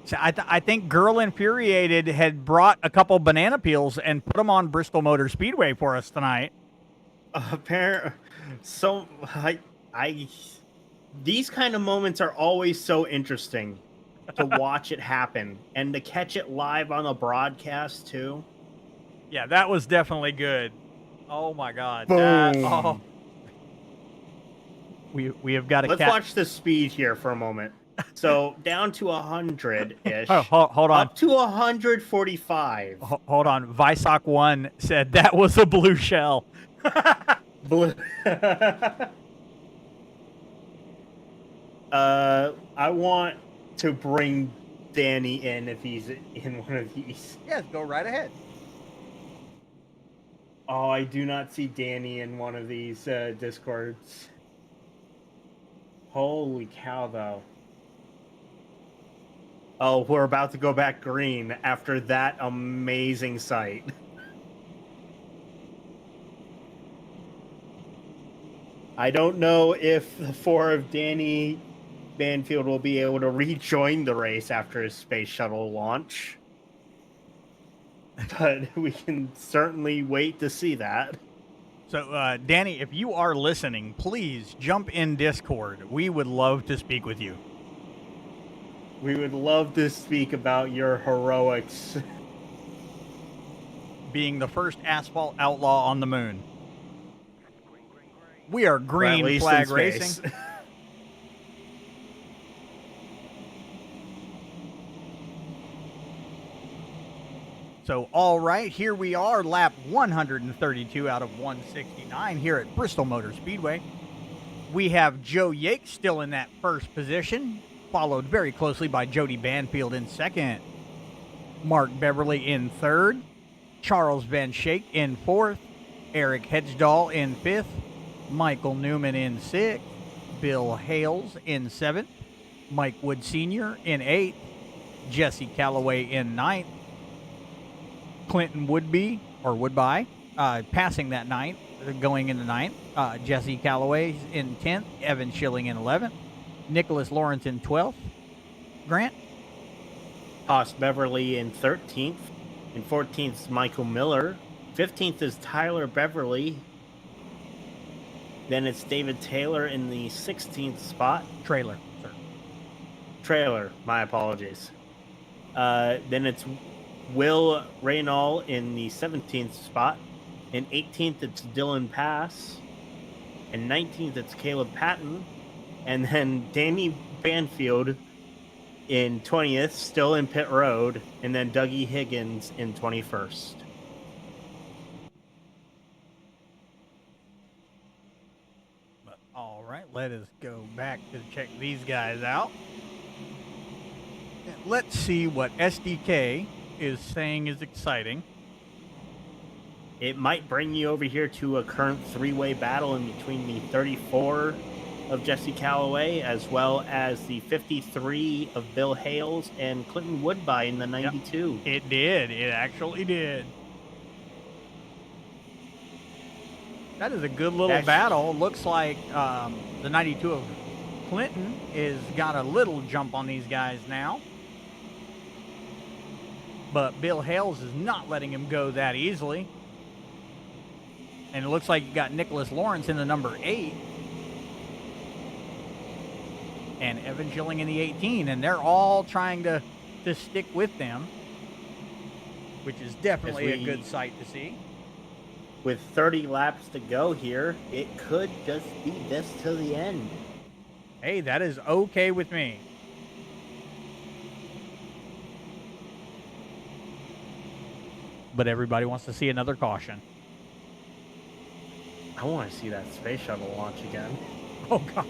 So I think Girl Infuriated had brought a couple banana peels and put them on Bristol Motor Speedway for us tonight. So these kind of moments are always so interesting to watch it happen and to catch it live on a broadcast too. Yeah, that was definitely good. Oh my god. Boom. We have got a Let's watch the speed here for a moment. So down to 100-ish. Oh, hold on. Up to 145. Hold on. Visoc 1 said that was a blue shell. Blue. I want to bring Danny in if he's in one of these. Yes, go right ahead. Oh, I do not see Danny in one of these Discords. Holy cow, though. Oh, we're about to go back green after that amazing sight. I don't know if the 4 of Danny Banfield will be able to rejoin the race after his space shuttle launch. But we can certainly wait to see that. So, Danny, if you are listening, please jump in Discord. We would love to speak with you. We would love to speak about your heroics. Being the first asphalt outlaw on the moon. We are green flag racing. So, all right, here we are, lap 132 out of 169 here at Bristol Motor Speedway. We have Joe Yates still in that first position. followed very closely by Jody Banfield in second. Mark Beverly in third. Charles Van Shake in fourth. Eric Hedgedahl in fifth. Michael Newman in sixth. Bill Hales in seventh. Mike Wood Sr. in eighth. Jesse Calloway in ninth. Clinton Woodby, passing that ninth, going into ninth. Jesse Calloway in 10th. Evan Schilling in 11th. Nicholas Lawrence in 12th. Grant? Haas Beverly in 13th. In 14th is Michael Miller. 15th is Tyler Beverly. Then it's David Taylor in the 16th spot. Trailer, sir. Trailer, my apologies. Then it's Will Raynal in the 17th spot. In 18th, it's Dylan Pass. In 19th, it's Caleb Patton. And then Danny Banfield in 20th, still in pit road. And then Dougie Higgins in 21st. All right, let us go back to check these guys out. Let's see what SDK is saying is exciting. It might bring you over here to a current three-way battle in between the 34 of Jesse Calloway as well as the 53 of Bill Hales and Clinton Woodby in the 92. Yep, it did. It actually did. That is a good little battle. Looks like the 92 of Clinton is got a little jump on these guys now. But Bill Hales is not letting him go that easily. And it looks like you got Nicholas Lawrence in the number 8. And Evan Schilling in the 18. And they're all trying to stick with them, which is definitely a good sight to see. With 30 laps to go here, it could just be this to the end. Hey, that is okay with me. But everybody wants to see another caution. I want to see that space shuttle launch again. Oh, God.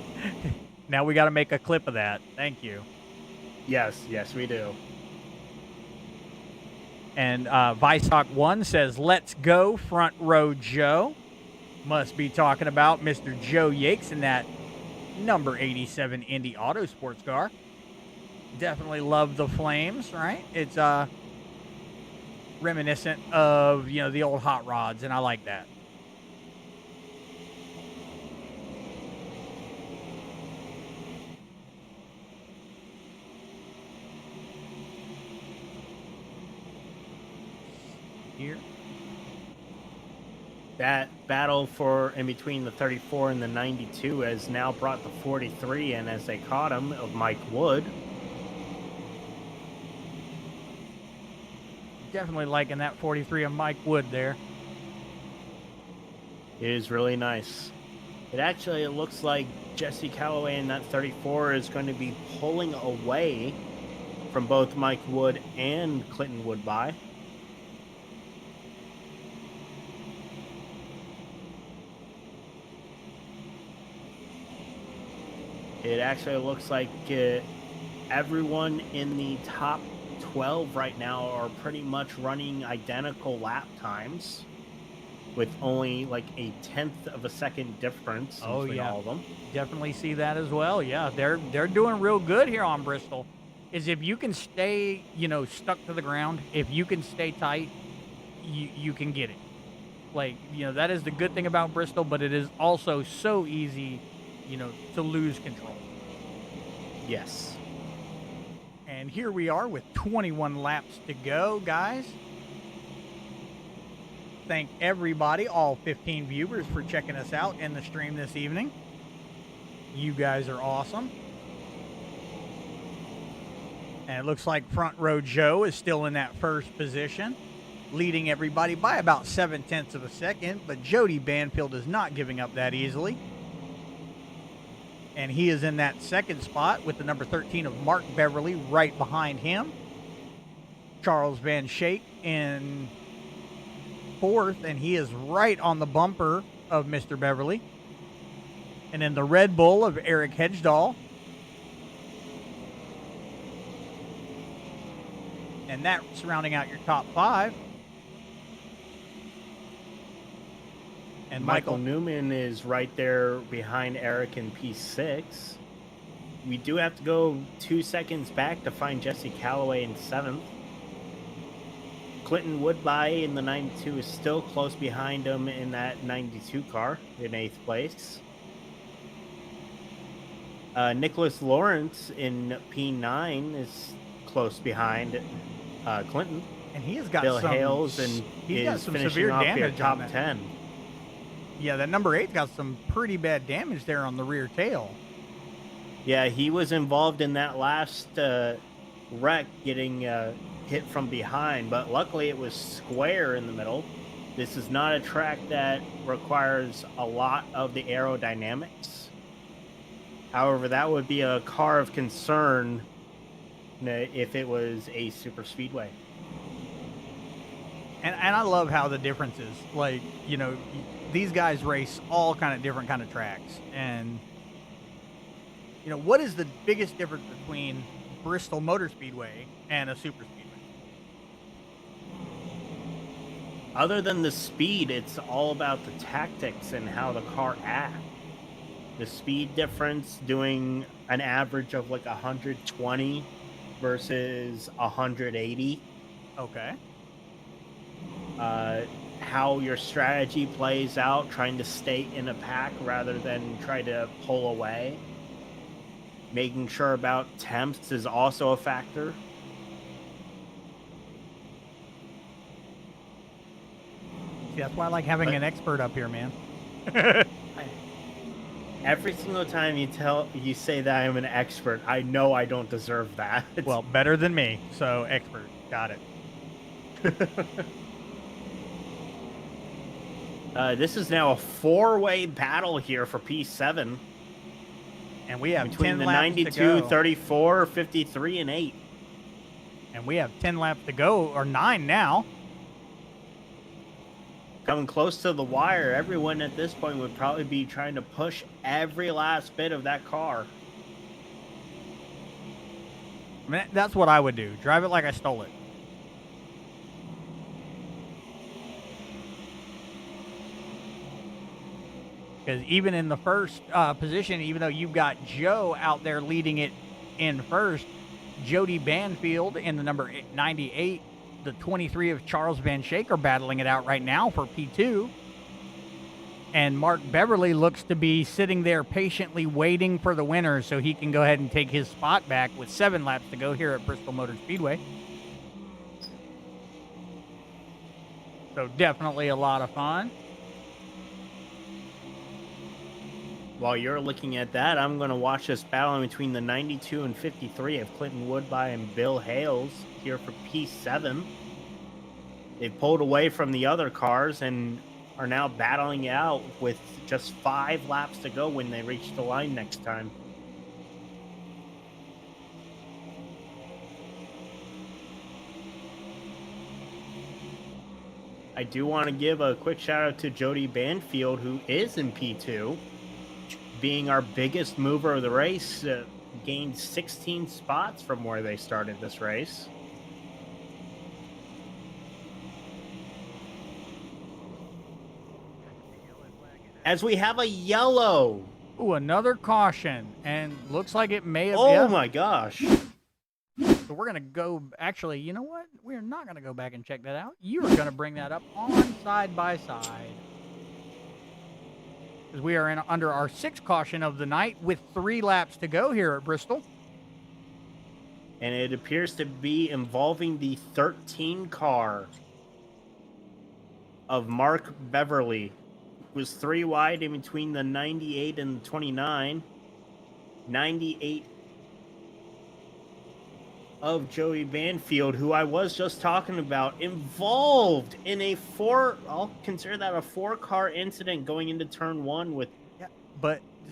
Now we got to make a clip of that. Thank you. Yes, we do. And Vicehawk1 says, let's go, Front Row Joe. Must be talking about Mr. Joe Yakes in that number 87 Indy Auto Sports car. Definitely love the flames, right? It's reminiscent of, the old hot rods, and I like that. Here. That battle for in between the 34 and the 92 has now brought the 43 in as they caught him of Mike Wood. Definitely liking that 43 of Mike Wood there. It is really nice. It looks like Jesse Calloway in that 34 is going to be pulling away from both Mike Wood and Clinton Woodby. It actually looks like everyone in the top 12 right now are pretty much running identical lap times with only like a 1/10 of a second difference between all of them. Definitely see that as well. Yeah, they're doing real good here on Bristol. Is if you can stay, stuck to the ground, if you can stay tight, you can get it. Like, that is the good thing about Bristol, but it is also so easy, to lose control. Yes. And here we are with 21 laps to go, guys. Thank everybody, all 15 viewers, for checking us out in the stream this evening. You guys are awesome. And it looks like Front Row Joe is still in that first position, leading everybody by about 7/10 of a second, but Jody Banfield is not giving up that easily. And he is in that second spot with the number 13 of Mark Beverly right behind him. Charles Van Shake in fourth, and he is right on the bumper of Mr. Beverly. And then the Red Bull of Eric Hedgedahl And that rounding out your top 5. And Michael Newman is right there behind Eric in P6. We do have to go 2 seconds back to find Jesse Calloway in 7th. Clinton Woodby in the 92 is still close behind him in that 92 car in 8th place. Nicholas Lawrence in P9 is close behind Clinton. And he has got Bill some, Hales and he's got is some finishing severe off your damage top on that. 10. Yeah, that number 8's got some pretty bad damage there on the rear tail. Yeah, he was involved in that last wreck, getting hit from behind, but luckily it was square in the middle. This is not a track that requires a lot of the aerodynamics. However, that would be a car of concern if it was a super speedway. And I love how the difference is. Like, you know, these guys race all kind of different kind of tracks. And, you know, what is the biggest difference between Bristol Motor Speedway and a super speedway? Other than the speed, it's all about the tactics and how the car acts. The speed difference, doing an average of like 120 versus 180. Okay. How your strategy plays out, trying to stay in a pack rather than try to pull away. Making sure about temps is also a factor. See, that's why I like having an expert up here, man. Every single time you say that I'm an expert, I know I don't deserve that. Well, better than me, so expert. Got it. This is now a 4-way battle here for P7. And we have between 10 the laps 92, to go. 34, 53, and 8. And we have 10 laps to go, or 9 now. Coming close to the wire, everyone at this point would probably be trying to push every last bit of that car. I mean, that's what I would do. Drive it like I stole it. Because even in the first position, even though you've got Joe out there leading it in first, Jody Banfield in the number 98, the 23 of Charles Van Schaik are battling it out right now for P2. And Mark Beverly looks to be sitting there patiently waiting for the winner so he can go ahead and take his spot back with 7 laps to go here at Bristol Motor Speedway. So definitely a lot of fun. While you're looking at that, I'm going to watch this battle between the 92 and 53 of Clinton Woodby and Bill Hales here for P7. They've pulled away from the other cars and are now battling it out with just 5 laps to go when they reach the line next time. I do want to give a quick shout out to Jody Banfield, who is in P2. Being our biggest mover of the race, gained 16 spots from where they started this race. As we have a yellow. Ooh, another caution. And looks like it may have... Oh my gosh. So we're going to go... Actually, you know what? We're not going to go back and check that out. You are going to bring that up on side by side. Because we are under our 6th caution of the night with 3 laps to go here at Bristol. And it appears to be involving the 13 car of Mark Beverly. It was 3 wide in between the 98 and the 29. 98 of Joey Banfield, who I was just talking about, involved in a I'll consider that a 4-car incident going into turn 1 with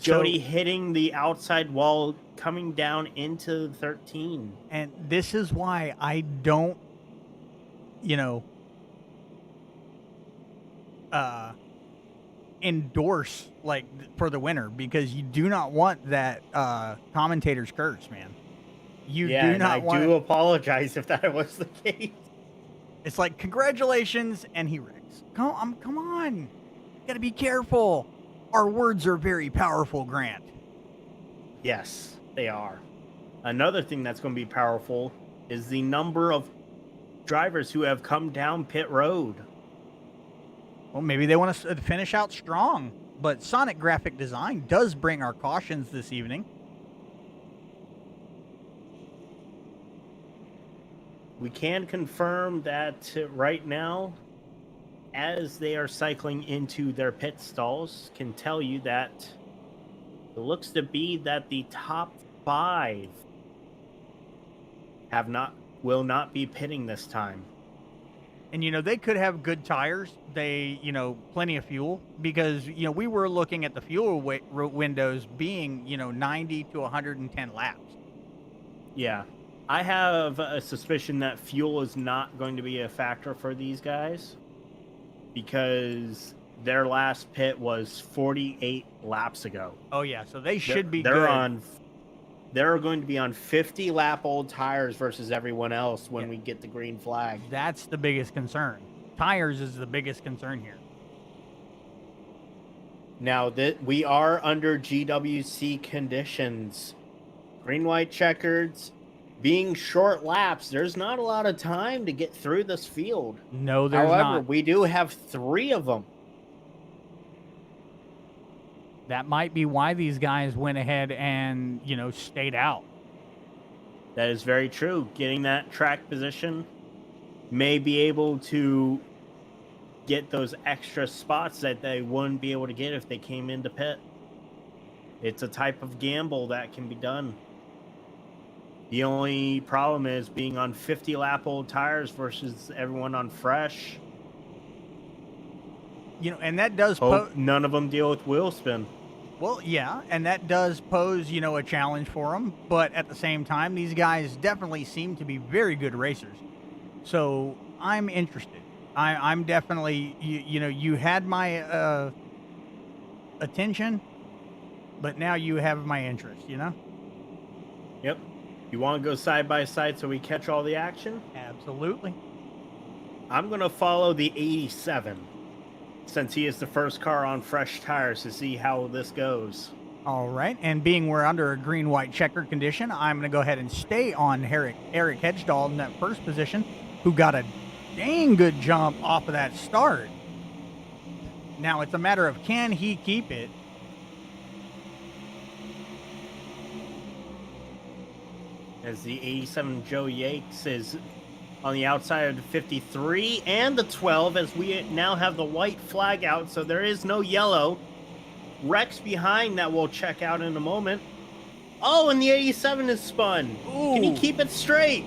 Jody hitting the outside wall coming down into the 13. And this is why I don't, endorse for the winner, because you do not want that commentator's curse, man. You Yeah, do and not I want do apologize if that was the case. It's like, congratulations, and he wrecks. Come on. Gotta be careful. Our words are very powerful, Grant. Yes, they are. Another thing that's going to be powerful is the number of drivers who have come down pit road. Well, maybe they want to finish out strong. But Sonic Graphic Design does bring our cautions this evening. We can confirm that right now, as they are cycling into their pit stalls, can tell you that it looks to be that the top 5 will not be pitting this time. And, they could have good tires. They, plenty of fuel. Because, we were looking at the fuel windows being, 90 to 110 laps. Yeah. I have a suspicion that fuel is not going to be a factor for these guys. Because their last pit was 48 laps ago. Oh, yeah. So they should be good. They're going to be on 50 lap old tires versus everyone else when we get the green flag. That's the biggest concern. Tires is the biggest concern here. Now that we are under GWC conditions, green, white, checkers, being short laps, there's not a lot of time to get through this field. No, there's However, not. we do have 3 of them. That might be why these guys went ahead and, stayed out. That is very true. Getting that track position may be able to get those extra spots that they wouldn't be able to get if they came into pit. It's a type of gamble that can be done. The only problem is being on 50 lap old tires versus everyone on fresh. And that does hope none of them deal with wheel spin. Well, yeah, and that does pose, a challenge for them. But at the same time, these guys definitely seem to be very good racers. So I'm interested. I'm definitely, you had my attention, but now you have my interest, Yep. You want to go side by side so we catch all the action? Absolutely. I'm going to follow the 87. Since he is the first car on fresh tires to see how this goes. All right, and being we're under a green-white checker condition, I'm going to go ahead and stay on Eric Hedgdahl in that first position, who got a dang good jump off of that start. Now, it's a matter of can he keep it? As the 87 Joe Yates is on the outside of the 53 and the 12, as we now have the white flag out, so there is no yellow. Rex behind that we'll check out in a moment. Oh, and the 87 is spun. Ooh. Can he keep it straight?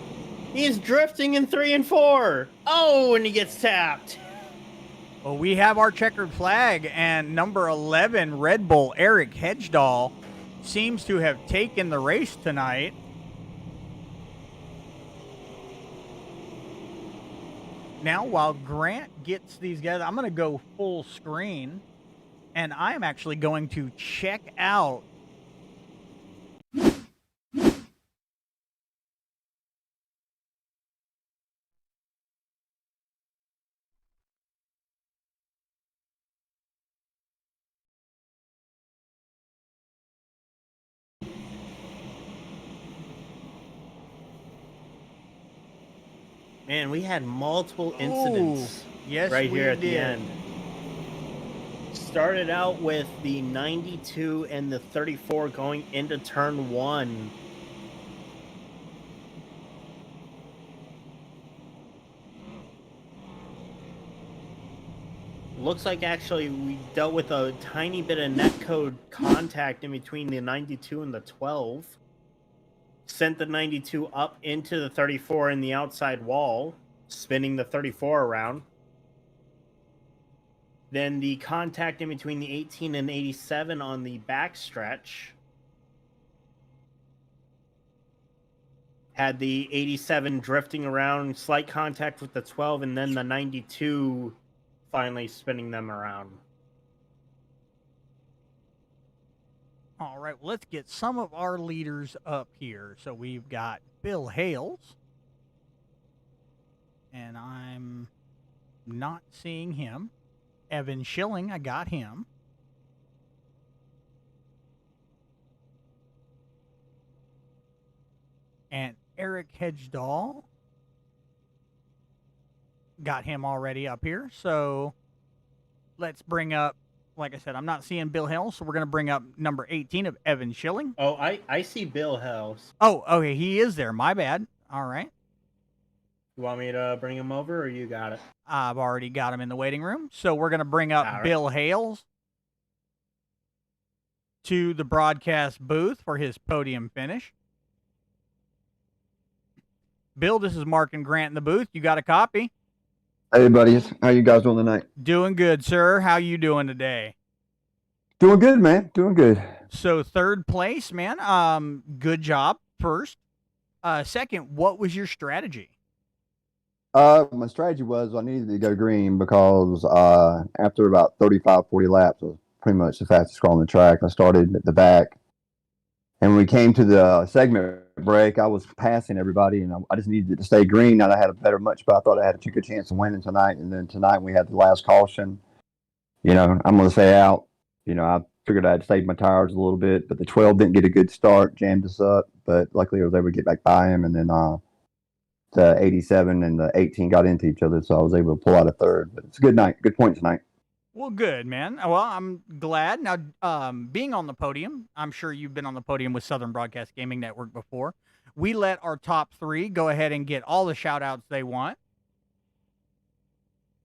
He is drifting in 3 and 4. Oh, and he gets tapped. Well, we have our checkered flag, and number 11, Red Bull, Eric Hedgdahl, seems to have taken the race tonight. Now, while Grant gets these guys, I'm going to go full screen, and I'm actually going to check out Man, we had multiple incidents right here at the end. Started out with the 92 and the 34 going into turn 1. Looks like actually we dealt with a tiny bit of netcode contact in between the 92 and the 12. Sent the 92 up into the 34 in the outside wall, spinning the 34 around. Then the contact in between the 18 and 87 on the back stretch. Had the 87 drifting around, slight contact with the 12, and then the 92 finally spinning them around. All right, well, let's get some of our leaders up here. So we've got Bill Hales, and I'm not seeing him. Evan Schilling, I got him. And Eric Hedgedahl, got him already up here. So let's bring up, like I said, I'm not seeing Bill Hales, so we're going to bring up number 18 of Evan Schilling. Oh, I see Bill Hells. Oh, okay, he is there. My bad. All right. You want me to bring him over, or you got it? I've already got him in the waiting room. So we're going to bring up All right. Bill Hales to the broadcast booth for his podium finish. Bill, this is Mark and Grant in the booth. You got a copy? Hey, buddies. How you guys doing tonight? Doing good, sir. How you doing today? Doing good, man. Doing good. So third place, man. Good job. First. Second, what was your strategy? My strategy was I needed to go green because after about 35, 40 laps, I was pretty much the fastest car on the track. I started at the back. And when we came to the segment break, I was passing everybody, and I just needed to stay green. Now I had a better much, but I thought I had a good chance of winning tonight. And then tonight we had the last caution. You know, I'm going to say out. You know, I figured I'd save my tires a little bit, but the 12 didn't get a good start, jammed us up. But luckily I was able to get back by him, and then the 87 and the 18 got into each other, so I was able to pull out a third. But it's a good night, good point tonight. Well, good, man. Well, I'm glad. Now, being on the podium, I'm sure you've been on the podium with Southern Broadcast Gaming Network before. We let our top three go ahead and get all the shout-outs they want.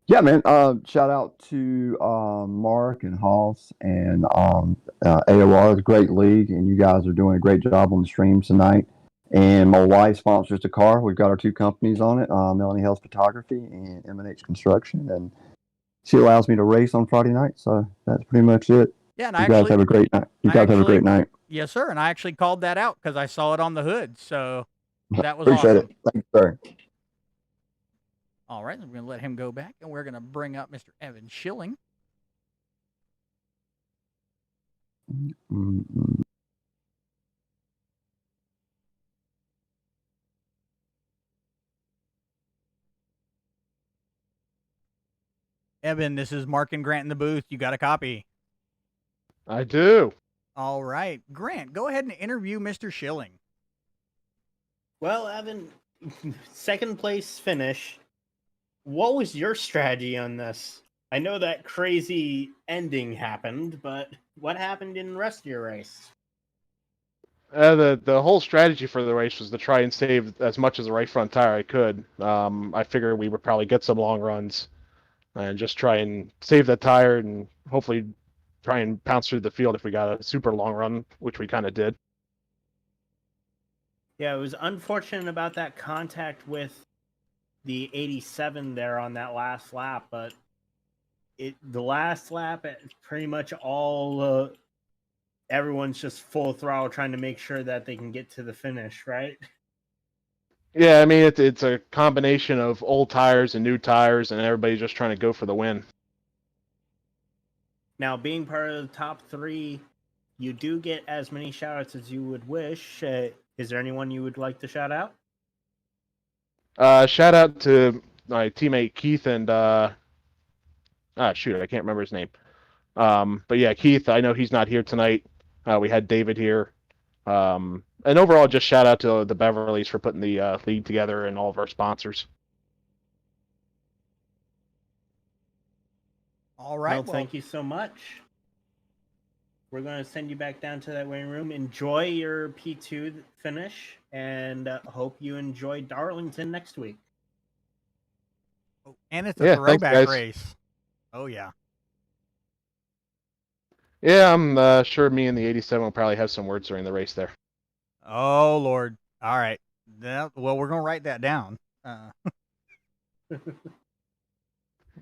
Yeah, man. Shout out to Mark and Hoss and AOR. It's a great league, and you guys are doing a great job on the streams tonight. And my wife sponsors the car. We've got our two companies on it, Melanie Hills Photography and M&H Construction. And she allows me to race on Friday night, so that's pretty much it. Yeah, and you guys have a great night. You guys have a great night. Yes, sir. And I actually called that out because I saw it on the hood. So that was Appreciate awesome. it. Thank you, sir. All right, I'm going to let him go back, and we're going to bring up Mr. Evan Schilling. Mm-hmm. Evan, this is Mark and Grant in the booth. You got a copy? I do. All right. Grant, go ahead and interview Mr. Schilling. Well, Evan, second place finish. What was your strategy on this? I know that crazy ending happened, but what happened in the rest of your race? The whole strategy for the race was to try and save as much as the right front tire I could. I figured we would probably get some long runs and just try and save that tire and hopefully try and pounce through the field if we got a super long run, which we kind of did. Yeah, it was unfortunate about that contact with the 87 there on that last lap, but the last lap, it's pretty much all everyone's just full throttle trying to make sure that they can get to the finish, right? Yeah, I mean, it's a combination of old tires and new tires, and everybody's just trying to go for the win. Now, being part of the top three, you do get as many shout-outs as you would wish. Is there anyone you would like to shout out? Shout out to my teammate Keith and shoot, I can't remember his name. But yeah, Keith, I know he's not here tonight. We had David here. And overall, just shout out to the Beverleys for putting the league together and all of our sponsors. All right. Well, thank you so much. We're going to send you back down to that waiting room. Enjoy your P2 finish, and hope you enjoy Darlington next week. Oh, and it's a throwback thanks, race. Oh, yeah. Yeah, I'm sure me and the 87 will probably have some words during the race there. Oh, Lord. All right. Well, we're going to write that down.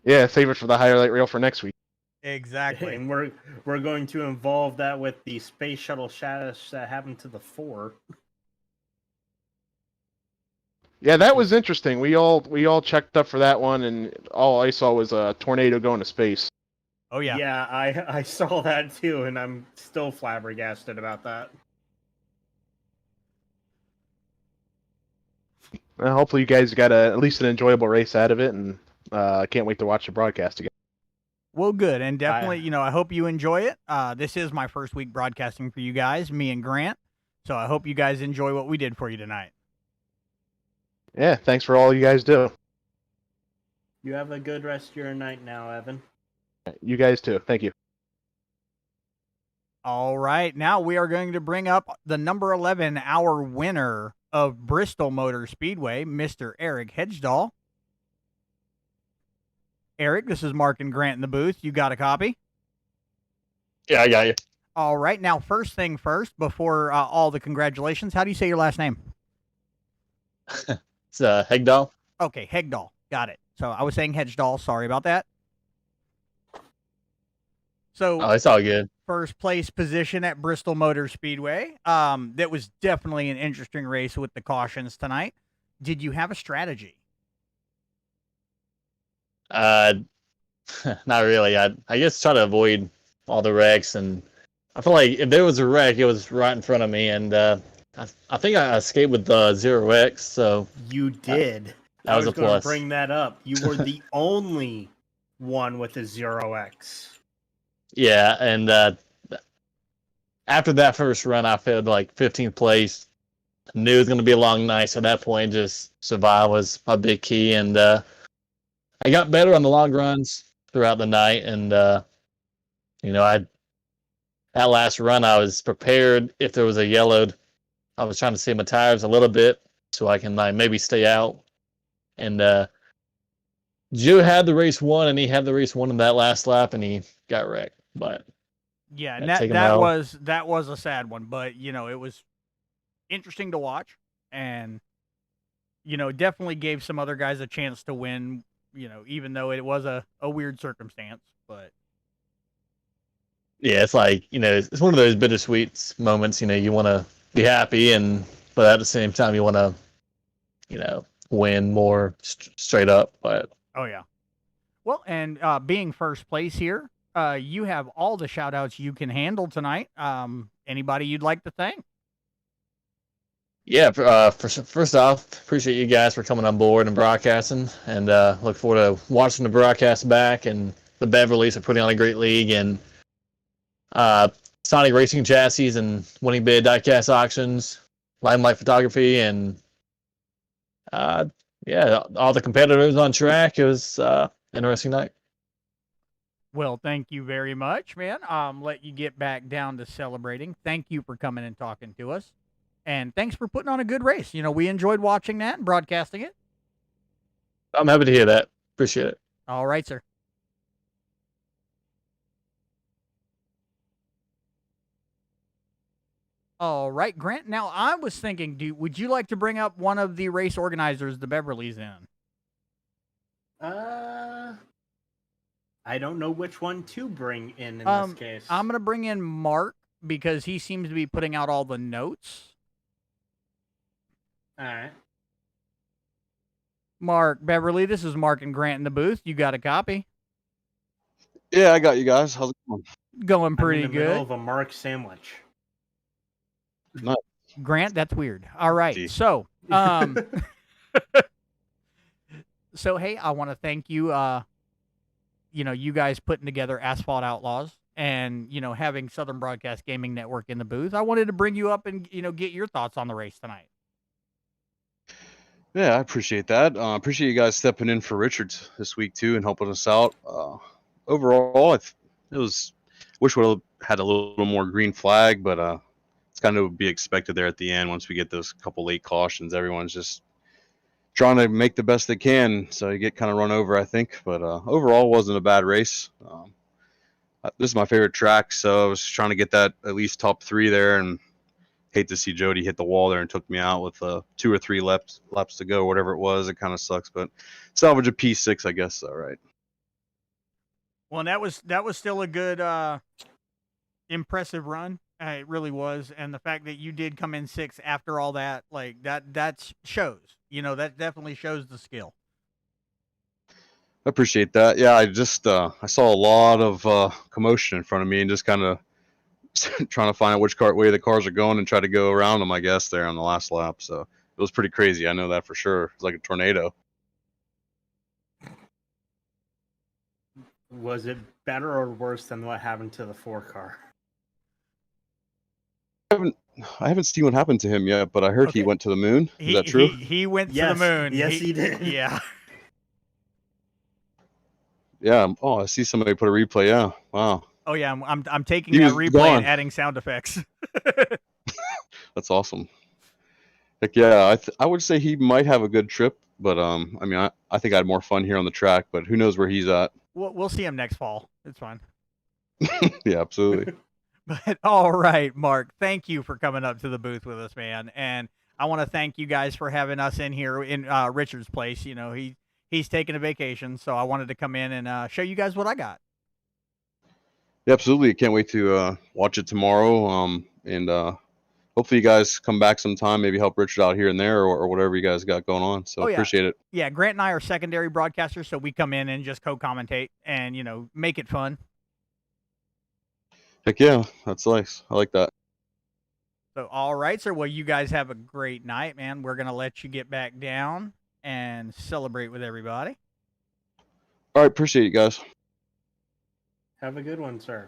Yeah, save it for the highlight reel for next week. Exactly. And we're going to involve that with the space shuttle shadows that happened to the 4. Yeah, that was interesting. We all checked up for that one, and all I saw was a tornado going to space. Oh yeah. Yeah, I saw that too, and I'm still flabbergasted about that. Well, hopefully you guys got at least an enjoyable race out of it, and I can't wait to watch the broadcast again. Well, good, and definitely, I I hope you enjoy it. This is my first week broadcasting for you guys, me and Grant. So I hope you guys enjoy what we did for you tonight. Yeah, thanks for all you guys do. You have a good rest of your night now, Evan. You guys too. Thank you. All right, now we are going to bring up the number 11, our winner of Bristol Motor Speedway, Mr. Eric Hedgdahl. Eric, this is Mark and Grant in the booth. You got a copy? Yeah, I got you. All right, now first thing first, before all the congratulations, how do you say your last name? It's Hegdahl. Okay, Hegdahl. Got it. So I was saying Hedgdahl. Sorry about that. So Oh, it's all good. first place position at Bristol Motor Speedway. That was definitely an interesting race with the cautions tonight. Did you have a strategy? Not really. I guess try to avoid all the wrecks, and I feel like if there was a wreck, it was right in front of me, and I think I escaped with 0x. So You did. that I was was a going to plus. bring that up. You were the only one with a 0x. Yeah, and after that first run, I felt like 15th place. Knew it was going to be a long night, so at that point, just survive was my big key, and I got better on the long runs throughout the night, and that last run I was prepared if there was a yellowed. I was trying to save my tires a little bit so I can maybe stay out. And Joe had the race won, and he had the race won in that last lap, and he got wrecked. But Yeah, and Gotta take 'em that out. was a sad one, but it was interesting to watch, and definitely gave some other guys a chance to win. Even though it was a weird circumstance, but yeah, it's like it's one of those bittersweet moments. You want to be happy, but at the same time, you want to win more straight up. But oh yeah. Well, and being first place here, you have all the shout outs you can handle tonight. Anybody you'd like to thank? yeah, first off, appreciate you guys for coming on board and broadcasting, and look forward to watching the broadcast back. And the Beverleys are putting on a great league, and Sonic Racing Chassis and Winning Bid Diecast Auctions, Limelight Photography, and yeah, all the competitors on track. It was interesting night. Well, thank you very much, man. Let you get back down to celebrating. Thank you for coming and talking to us. And thanks for putting on a good race. We enjoyed watching that and broadcasting it. I'm happy to hear that. Appreciate it. All right, sir. All right, Grant. Now, I was thinking, would you like to bring up one of the race organizers the Beverleys in? I don't know which one to bring in this case. I'm going to bring in Mark because he seems to be putting out all the notes. All right. Mark Beverly, this is Mark and Grant in the booth. You got a copy? Yeah, I got you guys. How's it going? Going pretty I'm in the middle good. of a Mark sandwich. Nice. Grant, that's weird. All right. Gee. So, so hey, I want to thank you. You guys putting together Asphalt Outlaws and having Southern Broadcast Gaming Network in the booth. I wanted to bring you up and get your thoughts on the race tonight. Yeah, I appreciate that. Appreciate you guys stepping in for Richards this week too and helping us out. Overall, it was wish we would have had a little more green flag, but it's kind of be expected there at the end once we get those couple late cautions. Everyone's just trying to make the best they can, so you get kind of run over, I think. But overall, wasn't a bad race. This is my favorite track, so I was trying to get that at least top 3 there, and hate to see Jody hit the wall there and took me out with 2 or 3 laps to go, whatever it was. It kind of sucks, but salvage a P6, I guess. All right. Well, and that was still a good, impressive run. It really was, and the fact that you did come in 6th after all that, that shows. That definitely shows the skill. I appreciate that. Yeah, I just I saw a lot of commotion in front of me and just kind of trying to find out which way the cars are going and try to go around them, I guess, there on the last lap. So it was pretty crazy. I know that for sure. It's like a tornado. Was it better or worse than what happened to the 4 car? I haven't seen what happened to him yet, but I heard he Okay. went to the moon. Is that true? He went to Yes. the moon. Yes, he did. Yeah. Yeah. Oh, I see somebody put a replay. Yeah. Wow. Oh yeah, I'm taking He that was replay gone. and adding sound effects. That's awesome. Heck yeah, I would say he might have a good trip, but I mean, I think I had more fun here on the track, but who knows where he's at? We'll see him next fall. It's fine. Yeah, absolutely. But all right, Mark, thank you for coming up to the booth with us, man. And I want to thank you guys for having us in here in Richard's place. You know, he's taking a vacation, so I wanted to come in and show you guys what I got. Yeah, absolutely. Can't wait to watch it tomorrow. And hopefully you guys come back sometime, maybe help Richard out here and there or whatever you guys got going on. So Oh, yeah. appreciate it. Yeah, Grant and I are secondary broadcasters, so we come in and just co-commentate and, you know, make it fun. Heck yeah, that's nice. I like that. So, all right, sir. Well, you guys have a great night, man. We're going to let you get back down and celebrate with everybody. All right, appreciate you guys. Have a good one, sir.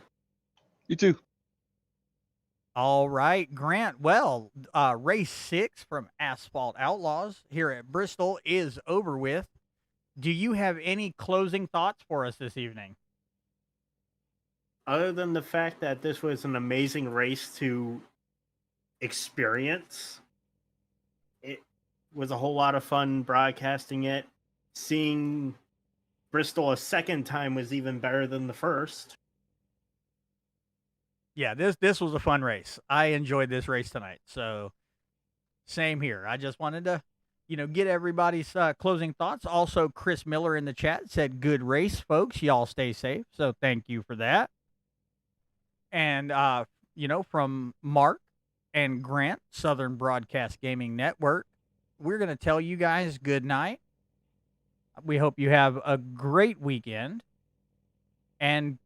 You too. All right, Grant. Well, race 6 from Asphalt Outlaws here at Bristol is over with. Do you have any closing thoughts for us this evening? Other than the fact that this was an amazing race to experience, it was a whole lot of fun broadcasting it. Seeing Bristol a second time was even better than the first. Yeah, this was a fun race. I enjoyed this race tonight. So, same here. I just wanted to, you know, get everybody's closing thoughts. Also, Chris Miller in the chat said, "Good race, folks. Y'all stay safe." So, thank you for that. And, you know, from Mark and Grant, Southern Broadcast Gaming Network, we're going to tell you guys good night. We hope you have a great weekend and